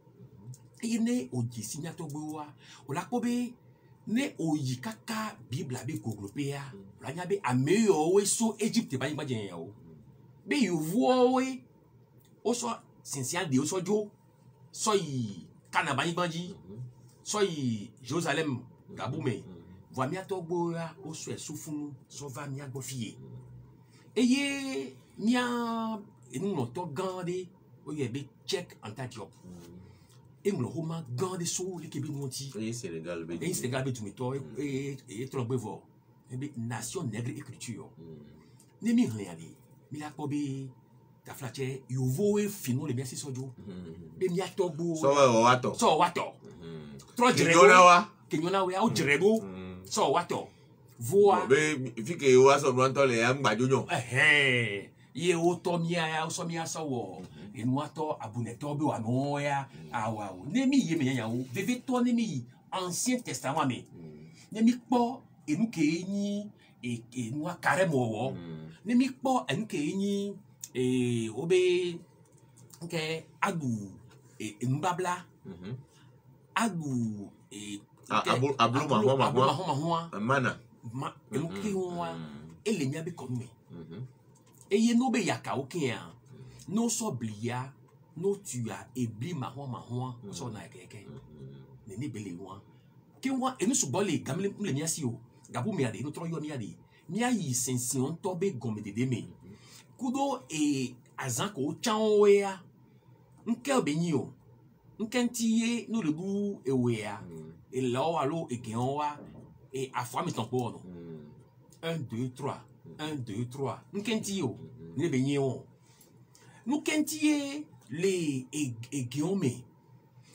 ene oji sinya to gbo wa ola ko be ne oyi kaka bible be goglope ya la nya be ameyo we so Egypt ba yin gbaje yan o be yuvo we o so sinsian de o so jo so yi kana ba yin gbaji so yi Jerusalem gabume vo mi atogbo ya o so esufunu so va mi agbo fiye eye mia enu no to gande o ye be check Antioch et mon roman gande so le kebi monti et Sénégal be tu meto et trombe vo be nation nègre écriture ne mi rien ali mi la ko be ta flache yo vo e fino le merci sojo be mi atogbo so wato tro jerego kenyona we au jerego so wato voa be fi ke yo aso ronto le am gbajojo ye o to mia ya so mia so wo enu ato abuneto be wa no ya awa o ne mi ye me ya o veve to ne mi ancien testament me ne mi po enu ke yin enu akare mo wo ne mi po enu ke yin obe nke agu enu babla agu ablu mana enu ke wa ele nya be konume eye no be yaka okin a no so blia no tua ebli mahon so na keke ne ni bele wa ki wa enu subo le gamle mle mi asi o gabu mi ade no tro yo mi ade mi ayi sension to be gome de me kudo azan ko chan we ya nke obenyi o nke ntiye no le bu ewe ya e lo wa lo egen wa afwa mi ton po no 1 2 3 1 2 3 nkenti yo ne benye on nous kentiye le egiome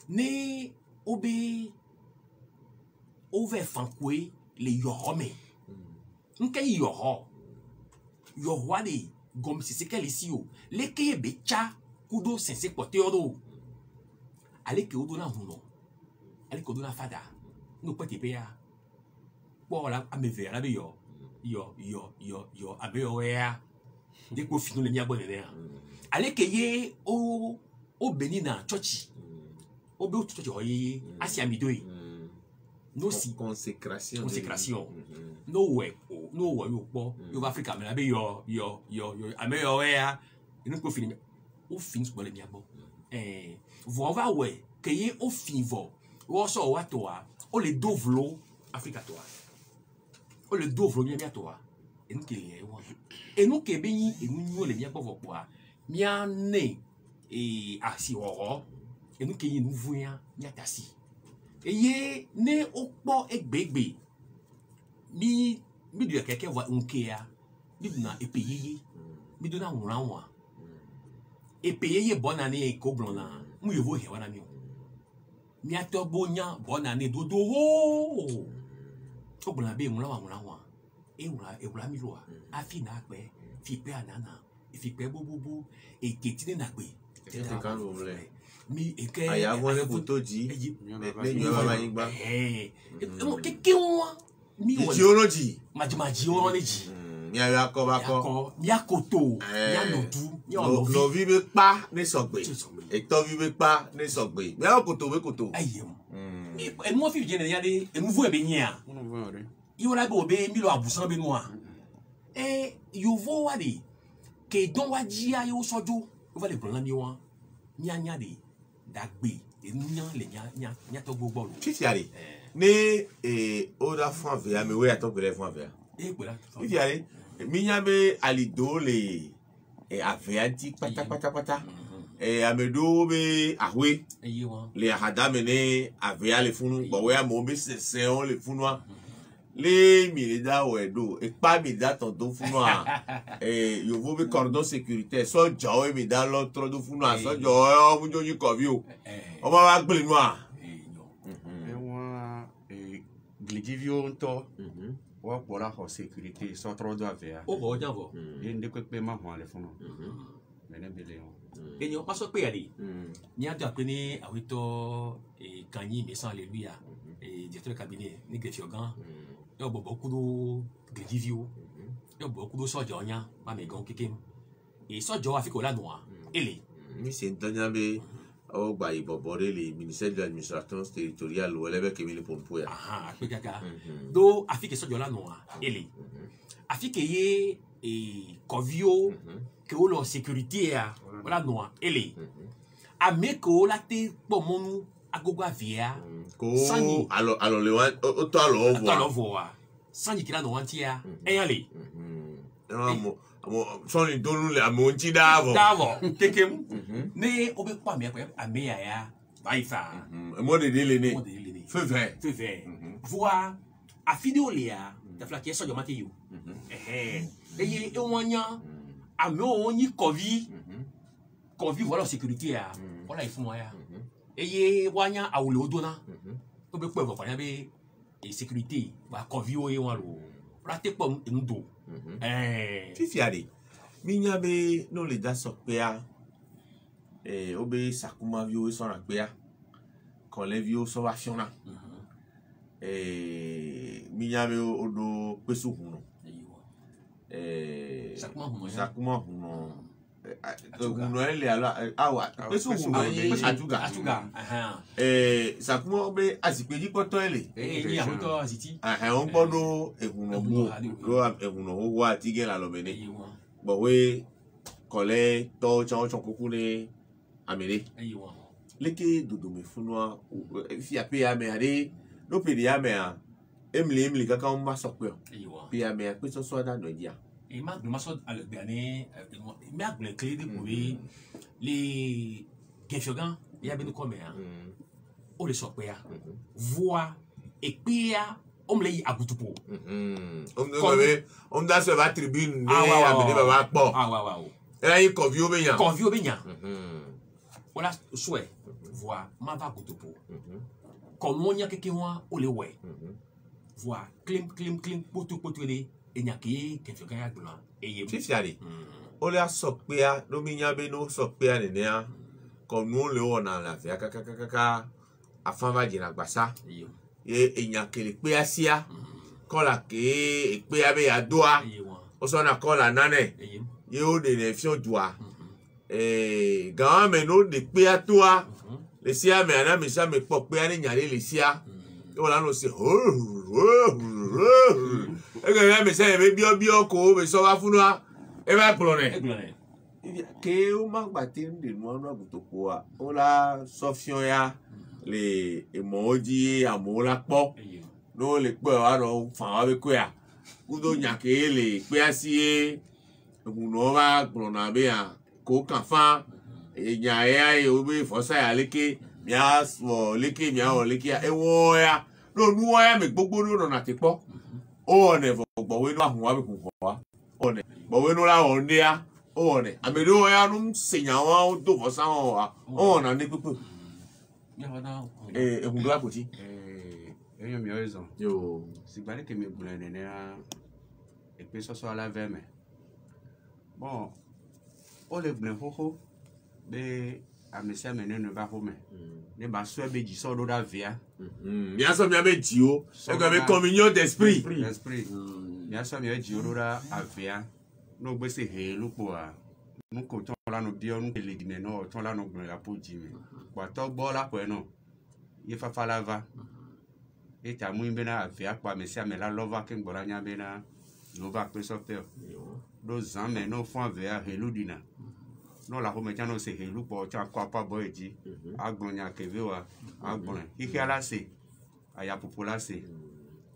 ne obe over fankwe le yorome nke yoho yohwade gom sisekeli si o le ke be cha kudo sense pote odo ale ke odo na huno ale ke odo na fada no pote pe ya po la ameve la be yo abeyo ya de ko finu le mi agbon ne ya ale ke ye o benina church o be o church o ye asia midoi no si consécration no we yo po yo Africa me la be yo abeyo ya inu ko finu o fin so le mi agbon vo va we ke ye o fin vo wo so wa to a o le dovlo Africa to a o le dovro mi toa enu ke ye wa enu ke be yin enu nyu le mi gbofo po a mi ane asi oro enu ke yin nu vuyan mi atasi eye ne opo egbegbe mi do keke wa unke ya mi do na epeyeye mi do na wran wa epeyeye bona ni ko blona mu yovo he wa na mi o mi atogbo nya bona ni dodo ho ogbona be mu lawa ewura mi lo afi na pe fi pe anana fi pe bobobo eketi na pe kan lo le mi eke aya won le foto ji le nyo ba yin gba mo keke won mi geology majimaji o le ji mi aya ko ba ko mi akoto mi anodu mi olovi no vi be pa ni sogbe eto vi be pa ni sogbe mi akoto we koto ayem enu mo fi je ne ya de enu vu e be yin a yo la bo be mi lo abusan be nu a yo vo wa de ke don wa ji a yo sojo o va le plan mi wa nya de dagbe enu le nya to gbogbo lo fifiare ni oda fun ave mi we ato bere fun ave pera fifiare mi nya be alido le ave anti pata amedo be ahwe le ahadame ne ave ale funu bo we amo be se on le funwa les militaires ouais do et pas militaire tonton funoa et yo vous be cordon sécuritaire so jaw mi dans l'autre do funoa so jaw mu joji kovio o ma gbe noa Glidivio nto wa pola ho sécurité so trop do avea o bo janvo e ndekwe pe ma ho ale funo mene bele on enyo paso pe ali ni ado apeni awito kanyi me sans alléluia et directeur de cabinet ni Grefiogan yo bo beaucoup de Glidivio yo beaucoup de soja onya ma me gon kekem et soja afiko la noa ele mi c'est ntanyabe o gba ibobore le ministère de l'administration territoriale ou elebe kemi le pompo ya aha pe kaka do afike soja la noa ele afike ye kovio que o lo sécurité ya la noa ele ameko la te pomonu agogo avia ko alors le o to alors voir sanyi kila no wantia eyale mo son ni donu le amonti davo kekem ne obe kwa me ameya ya baifa mo de le ne feu vert voir a vidéo lia da fla ke so jomate yo eye e wonya ame onyi covid voilà sécurité ya voilà il faut moya eye wanya awule odona obe kwa kwa be et sécurité ba convio e wan lo rate pom ndo fifiade minya be no le da sokpea obe sakuma vio so na pea kon le vio so va fiona minya be odo pesu hunu sakuma hunu hunu ele ala awa pesu hunu atuga sakuma be asipeji poto ele ni amoto aziti on bodo ehunu mo lo ehunu wo atige la lo mene bo we kole to chon koku ne amere leke dodo me funwa fi ape ya me ade no pe ya me a emli kaka on ma sokpe pe ya me pe so da no dia et ma de maso al gane me agle clé de pouvoir les Grefiogan ya benu comme ya o le sokpe ya voix et pia on le abutupo on da se va tribune ne abene baba po era yi convio benya voilà souhait voix ma va abutupo comme on y a quelqu'un o le we voix clim potu le enyaki Grefiogan ya glan eye fifiare o le sokpe ya no minya be no sokpe ya ne ya comme nous le on a la fait kaka afan va jina gbasa ye enyakele pe asia kola ke pe abe ya doa o so na kola nane ye o de ne fion doa gan me no de pe atoa le sia me ana me sa me po pe ani nyale le sia o la no se e ga me se me bio ko me so wa funua e ba plone ke o ma gbati nde no no agutoko a o la sofion ya le emoji amola po no le pe wa ro fan wa be ko ya udo nyake le pe asie eguno wa gbona be ya ko kan fa enya ya o be fosa ya leke mia so leke mia o leke e wo ya no nu wa ya me gbogbo no na ti po o ne gbo we no ahun wa be kun ko wa o ne gbo we no la o ne ya o ne amedo ya nu senya wa o do fosa o na ni pepe ehun la poti eyo mi oizo yo sigbare ke mi bule ne na e pe so ala veme bon o le bule fofo be amese me ne ba ho me ne ba so be ji so do da via ya so mi abe ji o e ko be communion d'esprit ya so mi ji o do da avia no gbe se he lupo a nu ko ton la no dio nu le dine no ton la no gbon la po ji mi gba to gbo la po e no ye fafa lava e ta mu imbe na avia pa me se amela lova ke ngbora nya be na no va pe so pe do zan me no fon avia heludina no la ho me chano se helu po cha kwa pa boy ji agbon nya keve wa agbon ike ala se aya popola se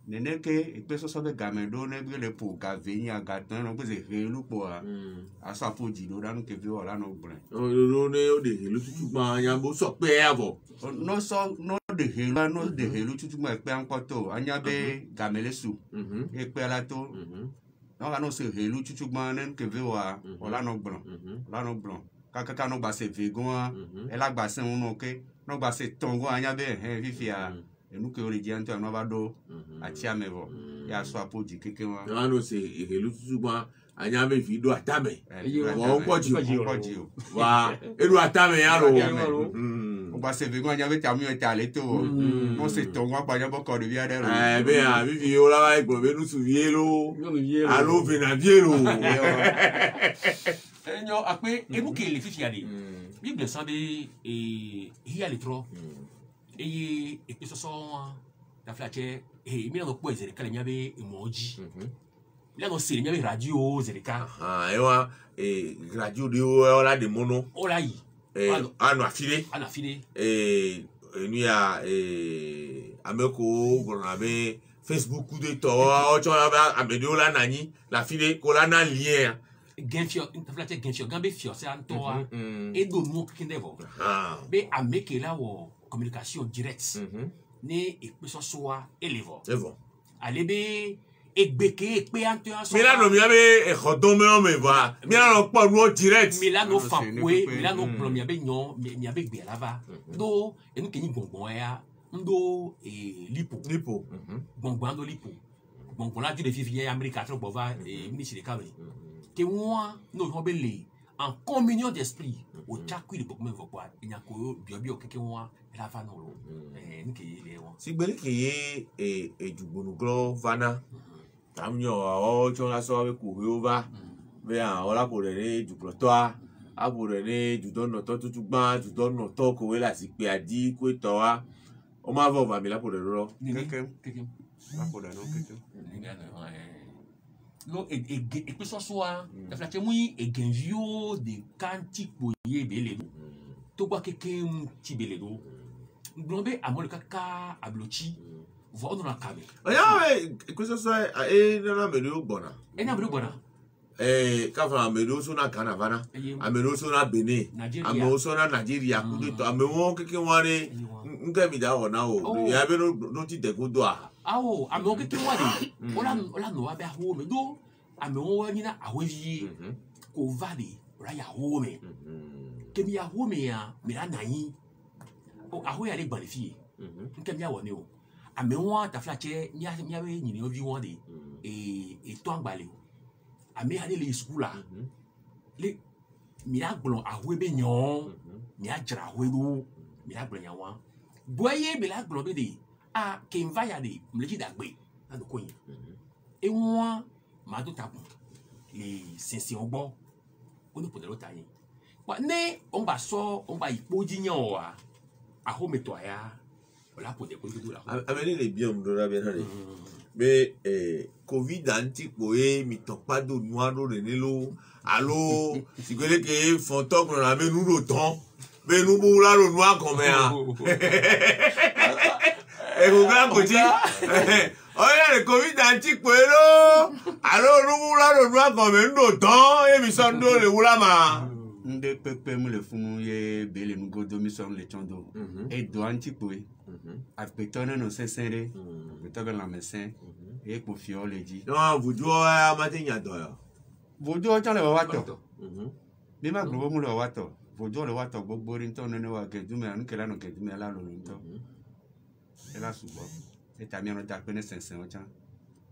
nene ke ipe so be gamendo ne bi le po ga venya ga tan no pe se helu po asa po ji do danu keve wa la no gbon o ne o de helu tutu pa nya bo so pe abo no so no de helu no de helu tutu mo pe an poto anya be gamelesu e pe ala to no ga no se helu tutu gba nen ke ve wa ola no blon kaka no gba se vegon e la gba se un ke no gba se tongo anya be he fifia enu ke ori jianto no ba do ati amevo ya so apoji keke wa no no se helu tutu gba anya be fi do atame wa poji wa elu atame ya ro gba se vegon anya be tamu e tale to no se tongo pa nya boko de via de ro be a vivi o la wa igbo be nu su vielo alo be na vielo enyo akpe enu ke le fifia de bible sabe hiya le tro eye episoso ta flache mi no po ezere kale nyabe emoji mi no sere nyabe radio zereka ewa radio de o la de mono o la yi ano afile enu ya ameko gonabe Facebook de to o cho abedo la nani la file ko la na lien genfio interflate genfio gambe fio c'est antoa et do mo kindevo be ameke la wo communication directe ne epeso soa elevo c'est bon alebe egbeke pe antoa so Milano mi abe rodon me va Milano po no direct Milano fakwe Milano pro mi abe nyon mi abe gbe lava do enu kenyi gbongbon ya ndo lipo gbongbon ndo lipo gbongbon la ju de fifi America tro bova ministre de Cameroun que moi nous avons belé en communion d'esprit au chakui de beaucoup me voir il y a ko bio que moi la va non nké le won si gbele ke ye jugbonu glo vana tamyo o cho la so be ku hova be an ola ko re juglo to a abo re judono to tutu gba judono to ko we la si pe adi ko to wa o ma vo va mi la ko re ro keke la ko re no keke lo e peso soa da flache mui e genvio de kanti poye bele to gba keke ti bele do glombe amol kaka ablochi vo on na kabe ya e questo so na me do bona na me do bona ka fa me do so na Canavana a me do so na Benin a me so na Nigeria ku to a me won keke ware nke mi da wona o ya be no ti de go do a awo a me won keke ware ola no wa be ho me do a me won wa ni na ahwevi ko vale ora ya ho me ke mi ya ho me ya mi la nayin o ahwe ya le gban le fi nke mi ya wo ni o a me won ta flache mi ya be yin ni ovi won de e to angbale o a me ale le school la le mi la gbon ahwe be nyon mi a jra ahwe do mi la gbon yan wa boye mi la gbon be de a ke nva ya de mi le ji dagbe na do ko yin e won ma do tapon le sinsin ogbo oni podelo ta yin wa ne on ba so on ba ipoji yan wa aho meto aya ola pode ko do la ameni le bien mo do la bien hare be covid anti po mi to pado noiro de nelo allo si quelle que fonto qu'on a me nous le temps be nous bo la lo noir comme a e ko gran ko ti oye le covid anti po lo allo nous bo la lo noir comme ndo temps e mi son do le wula ma nde pepe mu le fumu ye bele nu go do mi son le chondo e do anti po a petone no sesere betobe la médecin e po fio le di non vous doit matin ya do ya vojo cha le wato bi ma gbo mu le wato vojo le wato gbogbo rin to nene wa ke dume anu ke la no ke dume la lo nto e la subo e ta mi no ta pe ne sensen o cha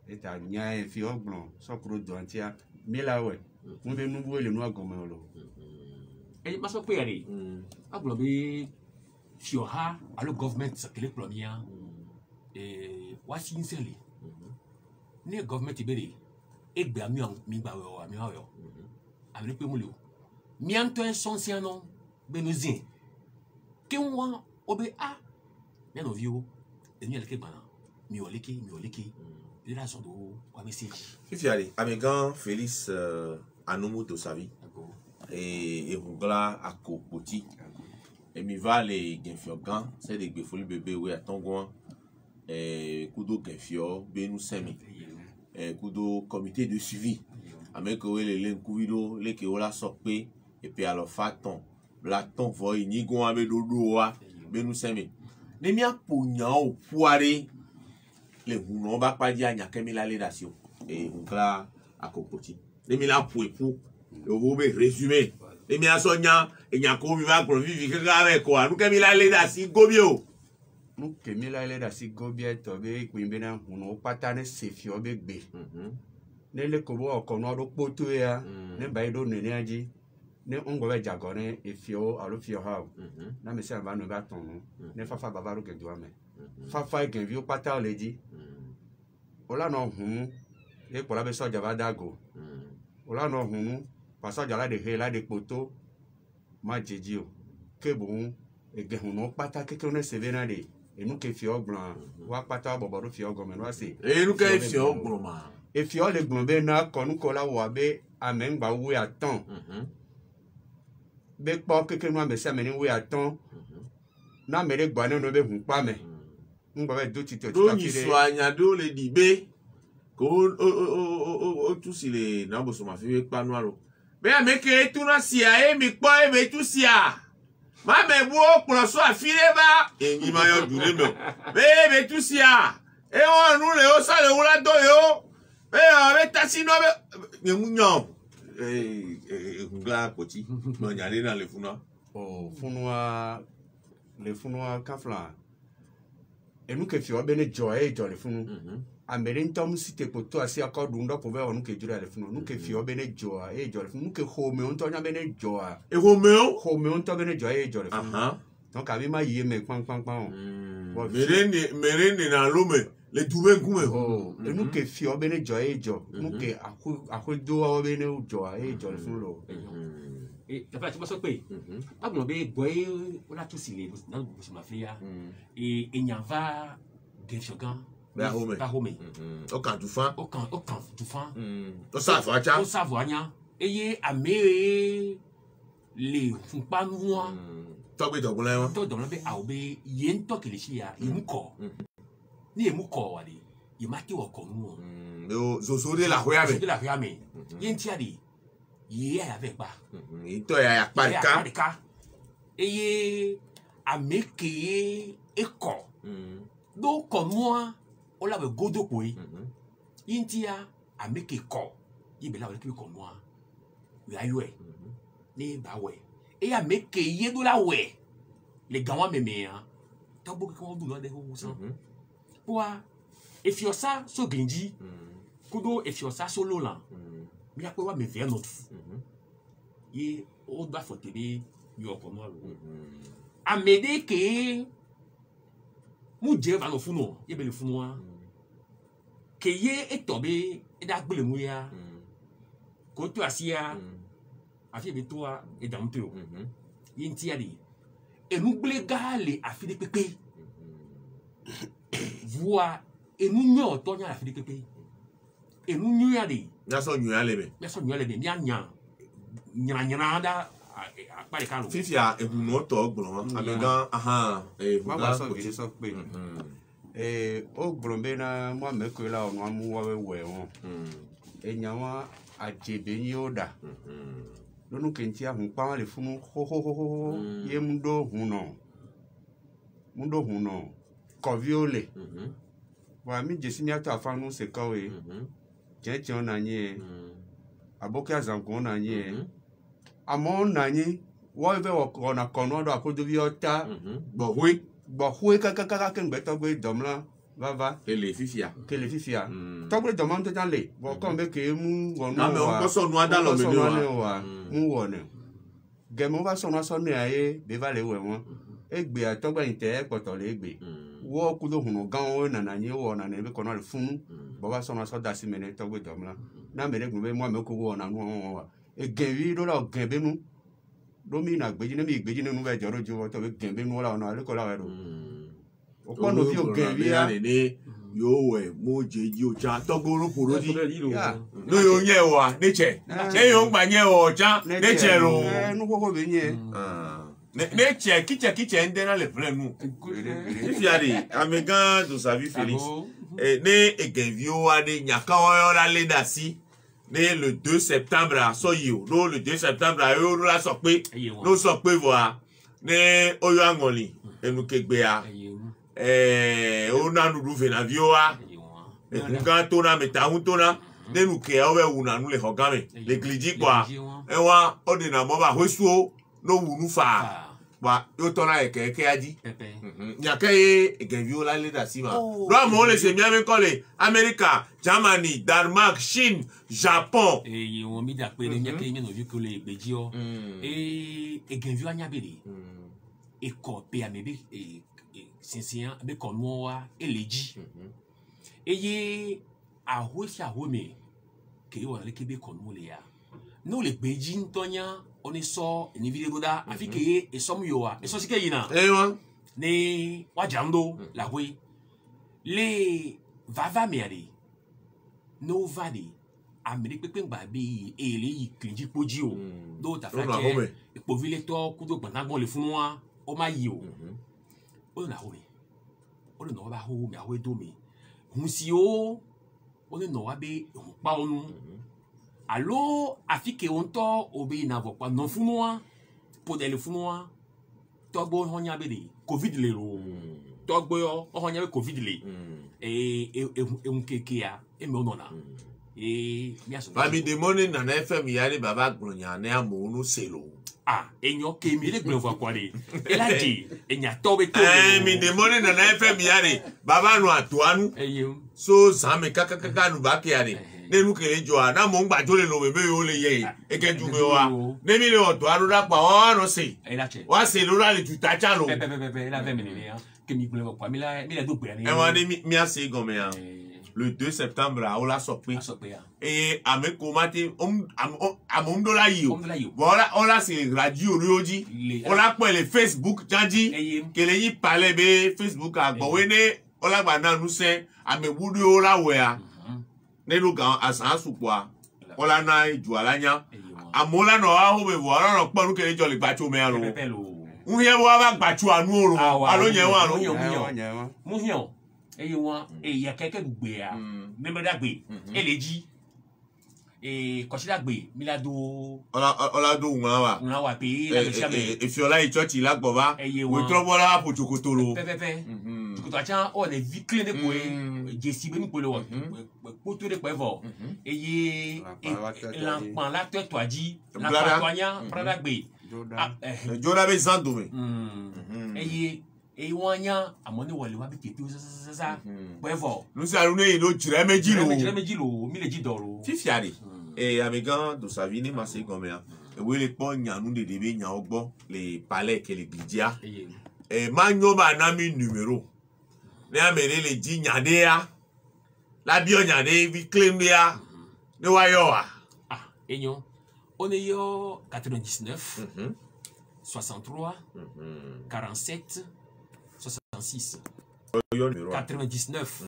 e ta nya e fi ogbon so kuro do antia mi la we mu be nu bo le nu agomo lo e ma so pe ari agbo be fio ha allo government kele plomia wa sincere ne government ibere egbe ami mi gba we ami oyo ami pe mu le mi anto en sonsiano benozin ke won obe me no viwo eni ele ke gba mi o leke le raison do wa message fifiali amegan Félix Anoumou to savi et Rugla akopoti et mi va les genfiogan c'est des gbefoli bébé we atongon kudo genfio benu semi kudo comité de suivi avec les lenkuido les que ola sokpe et puis alors faton la ton voy ni gon ame dodo wa benu semi ne mia ponya o puare le huno ba pa dia nya kemi la ledasio e hunkla akopoti ne mi la puepu o be résumé ne mia sonya e nya ko mi ba gro vivi ke ga be ko anu kemi la ledasi gobio nu kemi la ledasi gobie to be kwimbe na huno pata ne sefio be gbe ne le ko bo ko no do poto ya ne ba do ne aji ne ongo be jago ne efio alo fio ha na me se ba no ba ton ne fafa baba ro ke do ame fafa ke vi o pata o leji ola no hun e pola be soja ba dago ola no hun pa soja la de he la de poto ma jeji o ke bon e ge hun no pata ke ne se ve na de e nu ke fio gblan wa pata bobo ro fio gomen wa se e nu ke fio gblan ma e fio le gblan be na ko nu ko la wa be amen gba we atan be po keke nu amese me ni we atan na mere gba ne no be hun pa me ngba be do ti to do ni so anya do le di be ko o tu si le na bo so ma fi pa nu aro be ameke tu na si a e mi po e me tu si a ma me bu o pon so afire ba eyin ma yo dure me be tu si a e won nu le o sa le wura do yo be o be tasi no be nyan ngla poti no nyale na le funwa o funwa le funwa kafla enu ke fi obe ne joy le funu amere ntom site poto asi akodu ndo po be onu ke jura le funu nu ke fi obe ne joy le funu nu ke home on to nya be ne joy e home on to be ne joy le funu donc abi ma yie me pang mere na lome le dube ngume enu ke fi obe ne joy nu ke akodo obe ne joy le funu lo et après tu vas sauter pas bon be boy on a tous les dans ma fille et il n'y a va des chogan ba home o kan tu fan o savoir nya eye amere le fun pa nuwa to gbe dogun le won to don be a obe ye nto kele si ya imuko ni emuko wa de ye ma ti wo ko nu o zo de la hoya me ye nti ade ye ya ve pa ito ya parika eye ameke eko do ko nuwa o la be godo ko yi nti ya ameke ko yi be la we ko nuwa we ayo ni ba we e ya meke ye do la we le gawa meme ya to bo ko do no de ho so poa if you sa so genji kudo if you sa so lola mi a ko wa me fe not ye o da fote bi yo ko no lo amede ke mu je ba no funu ye be le funu wa ke ye etobe e da gbele mu ya ko to asia afi be to a e da mpe o ye ntia de enu gbele gale afi de pepe voa enu nyo to nya afi de pepe enu nyo ya de na so nyo ya lebe mi nya da pa de kalo fifia ehunu to ogbon abegan ma ba so bi so pe o gbonbe na mo me ko la onu amu wa we won enya wa ajebe ni oda lonu kenti ahun pa le funu ho ye mundo huno ko viole wa mi jesi mi ata afanu se ko we jeje ona yin aboki azangun ona yin amo ona yin wo be wo na kono do akodo bi ota gbohwe kaka ke ngbe to gbe domla baba ele fifia to gbe domam to janle wo kon be ke mu wonu na me on ko so nu ada lo me wa mu wonu ge mo ba so na so ni aye be va le we won egbe atogba inte poto le egbe wo ku do hunu gan wo na yin wo na ne be kono le funu baba so na so da si me ne to gbe domla na me le gun be mo me ko wo na nu won wa e gen wi do la gen be nu domina gbeji ne mi gbeji nínú be joro jo to be gen be nu la ona le ko la we do o ko no fi o gen wi ya ni yo we mo jeji o cha to goro poroji no yo nye wa neche e yo ngba nye o cha neche ro nu ko be nye neche kiche ndena le plenu ifiari amegan do savi Félix ne egenvio wa de nyaka o la leda si né le 2 septembre à Soyo, no le 2 septembre à Euro la sopé, no sopé voilà, né Oyo Angoli, et nous kekbea, ona nudu venavioa ekunga tona metahu tona nenu ke awe una nu le hogame le gliji kwa ewa odina mo ba hwesuo no wunu fa ba yo tona eke aji nyake egeviola le da sima lo mo le se miame ko le America, Germany, Denmark, Chine, Japon et on mi da pe le nyake mi no vu que le bejio et egevio anyabere e ko pe amebe e sinsian be ko mo wa eleji eye ahosi ahome ke yo le kebe ko mo le ya no le beji ntonya oni so ni video da afike e som yo wa e so sike yina ne wajando la we le vava mere no vade amiri pepe ngba bi ele yi kinji poji o do ta fa ke po vile to ku do gbangbon le fun wa o ma yi o o na ho mi o le no ba ho mi awe do mi hun si o o le no wa be pa onu allo afike onto obe na vo pa no fun wa po de le fun wa to gbo honya be de covid le ro to gbo yo honya be covid le keke ya e me onona mi aso fami de money na FM yare baba gronya na amonu selo enyo ke mi le gbo kwa de elaji enya to be to mi de money na FM yare baba no atuanu so same kaka nu ba ke yare nenu kele jo na mo ngba jo le lo bebe yo le ye ekeju me wa ne mi le oto aru da pa wa no se wa se lo la le tutacha lo la ve menene ya que mi gbo kwa mi la do gbe ni e wa ni mi ase gome ya le 2 septembre a ola sopé et ameko mati amundo la yi voilà ola se radio rioji ola pe le Facebook janji kele yi pale be Facebook agbowe ne ola gba na nu se amewuri ola we a nenu gan asan supwa ola na ju alanya amola no a ho be wora no ponu kele jo le gbacho me aro unye wa ba gbacho anu oro alo yen wa aro muhion eye won ya keke gbe a me me dagbe eleji kosila-gbe mi la do ola do una wa pe la chame e fi ola church la gboba we trobola pochokotoro pepe chokoto acha o le vikle de ko jesi be mi ko le wo poto de ko evo eye l'enfant la to toaji la toanya prada-gbe jola be zando me eye wanya amoni wole wa bi kepi sa ko evo nu se arunu yi lo jire meji lo mi le ji doro fifiare amigan do savini masé gomea we le po nyanu de be nya ogbo le palais ke le bidia manyo ba na mi numéro ne amere le ji nyade ya la bi o nyade vi claim ya ne wa yo enyo on est yo 99 63 47 66 99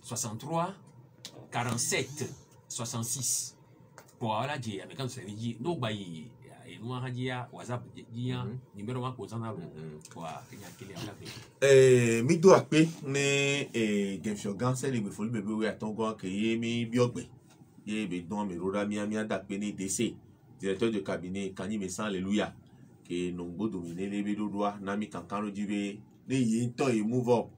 63 47 66 voilà je avec quand ça dit no ba yi no ha dia WhatsApp dia numéro wa ko sana lo wa kenya kele ala mi do ape ne Genfiogan se le be folu bebe we atongo ke ye mi bi ogbe ye be don mi rora mi da pe ni DC directeur de cabinet Kani Mesan Alléluia ke nongbo dominer le be dodoa na mi kankano jibe ne yi to e move up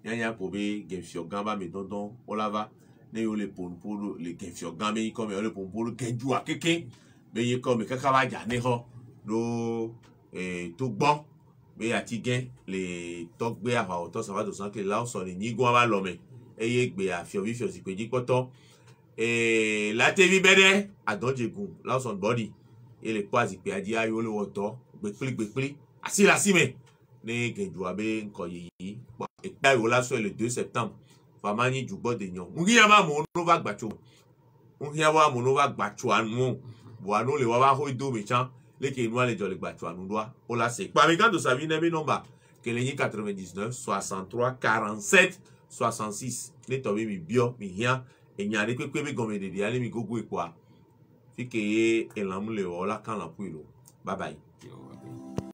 yanya ko be Genfiogan ba mi dondon olava ne yo le ponpolo le Genfiogan me ko me le ponpolo kenju akeke be ye ko me kaka ba ja ne ho do to gbon be ati gen le to gbe afa o to sa ba do san ke la o so ni nigun ba lo me eye gbe afio bi fio si peji poto la tevi bede adonjegun la o son body e le kwazi pe aji ayo le woto gbe asila sime ne genju abe nko yi e pa yo la so le 2 septembre famani jugbo de nyon ngiya ma mo no va gbacho ngiya wa mo no va gbacho anu bo anu le wa ba ho do me chan le ke inu ale jo le gbacho anu doa o la se pa mi kan do sa vi ne bi number ke le 99 63 47 66 ne to mi bio mi hia enyare pepe be gome de ale mi gogo epo a fi ke elan mu le o la kan la pu ilo bye bye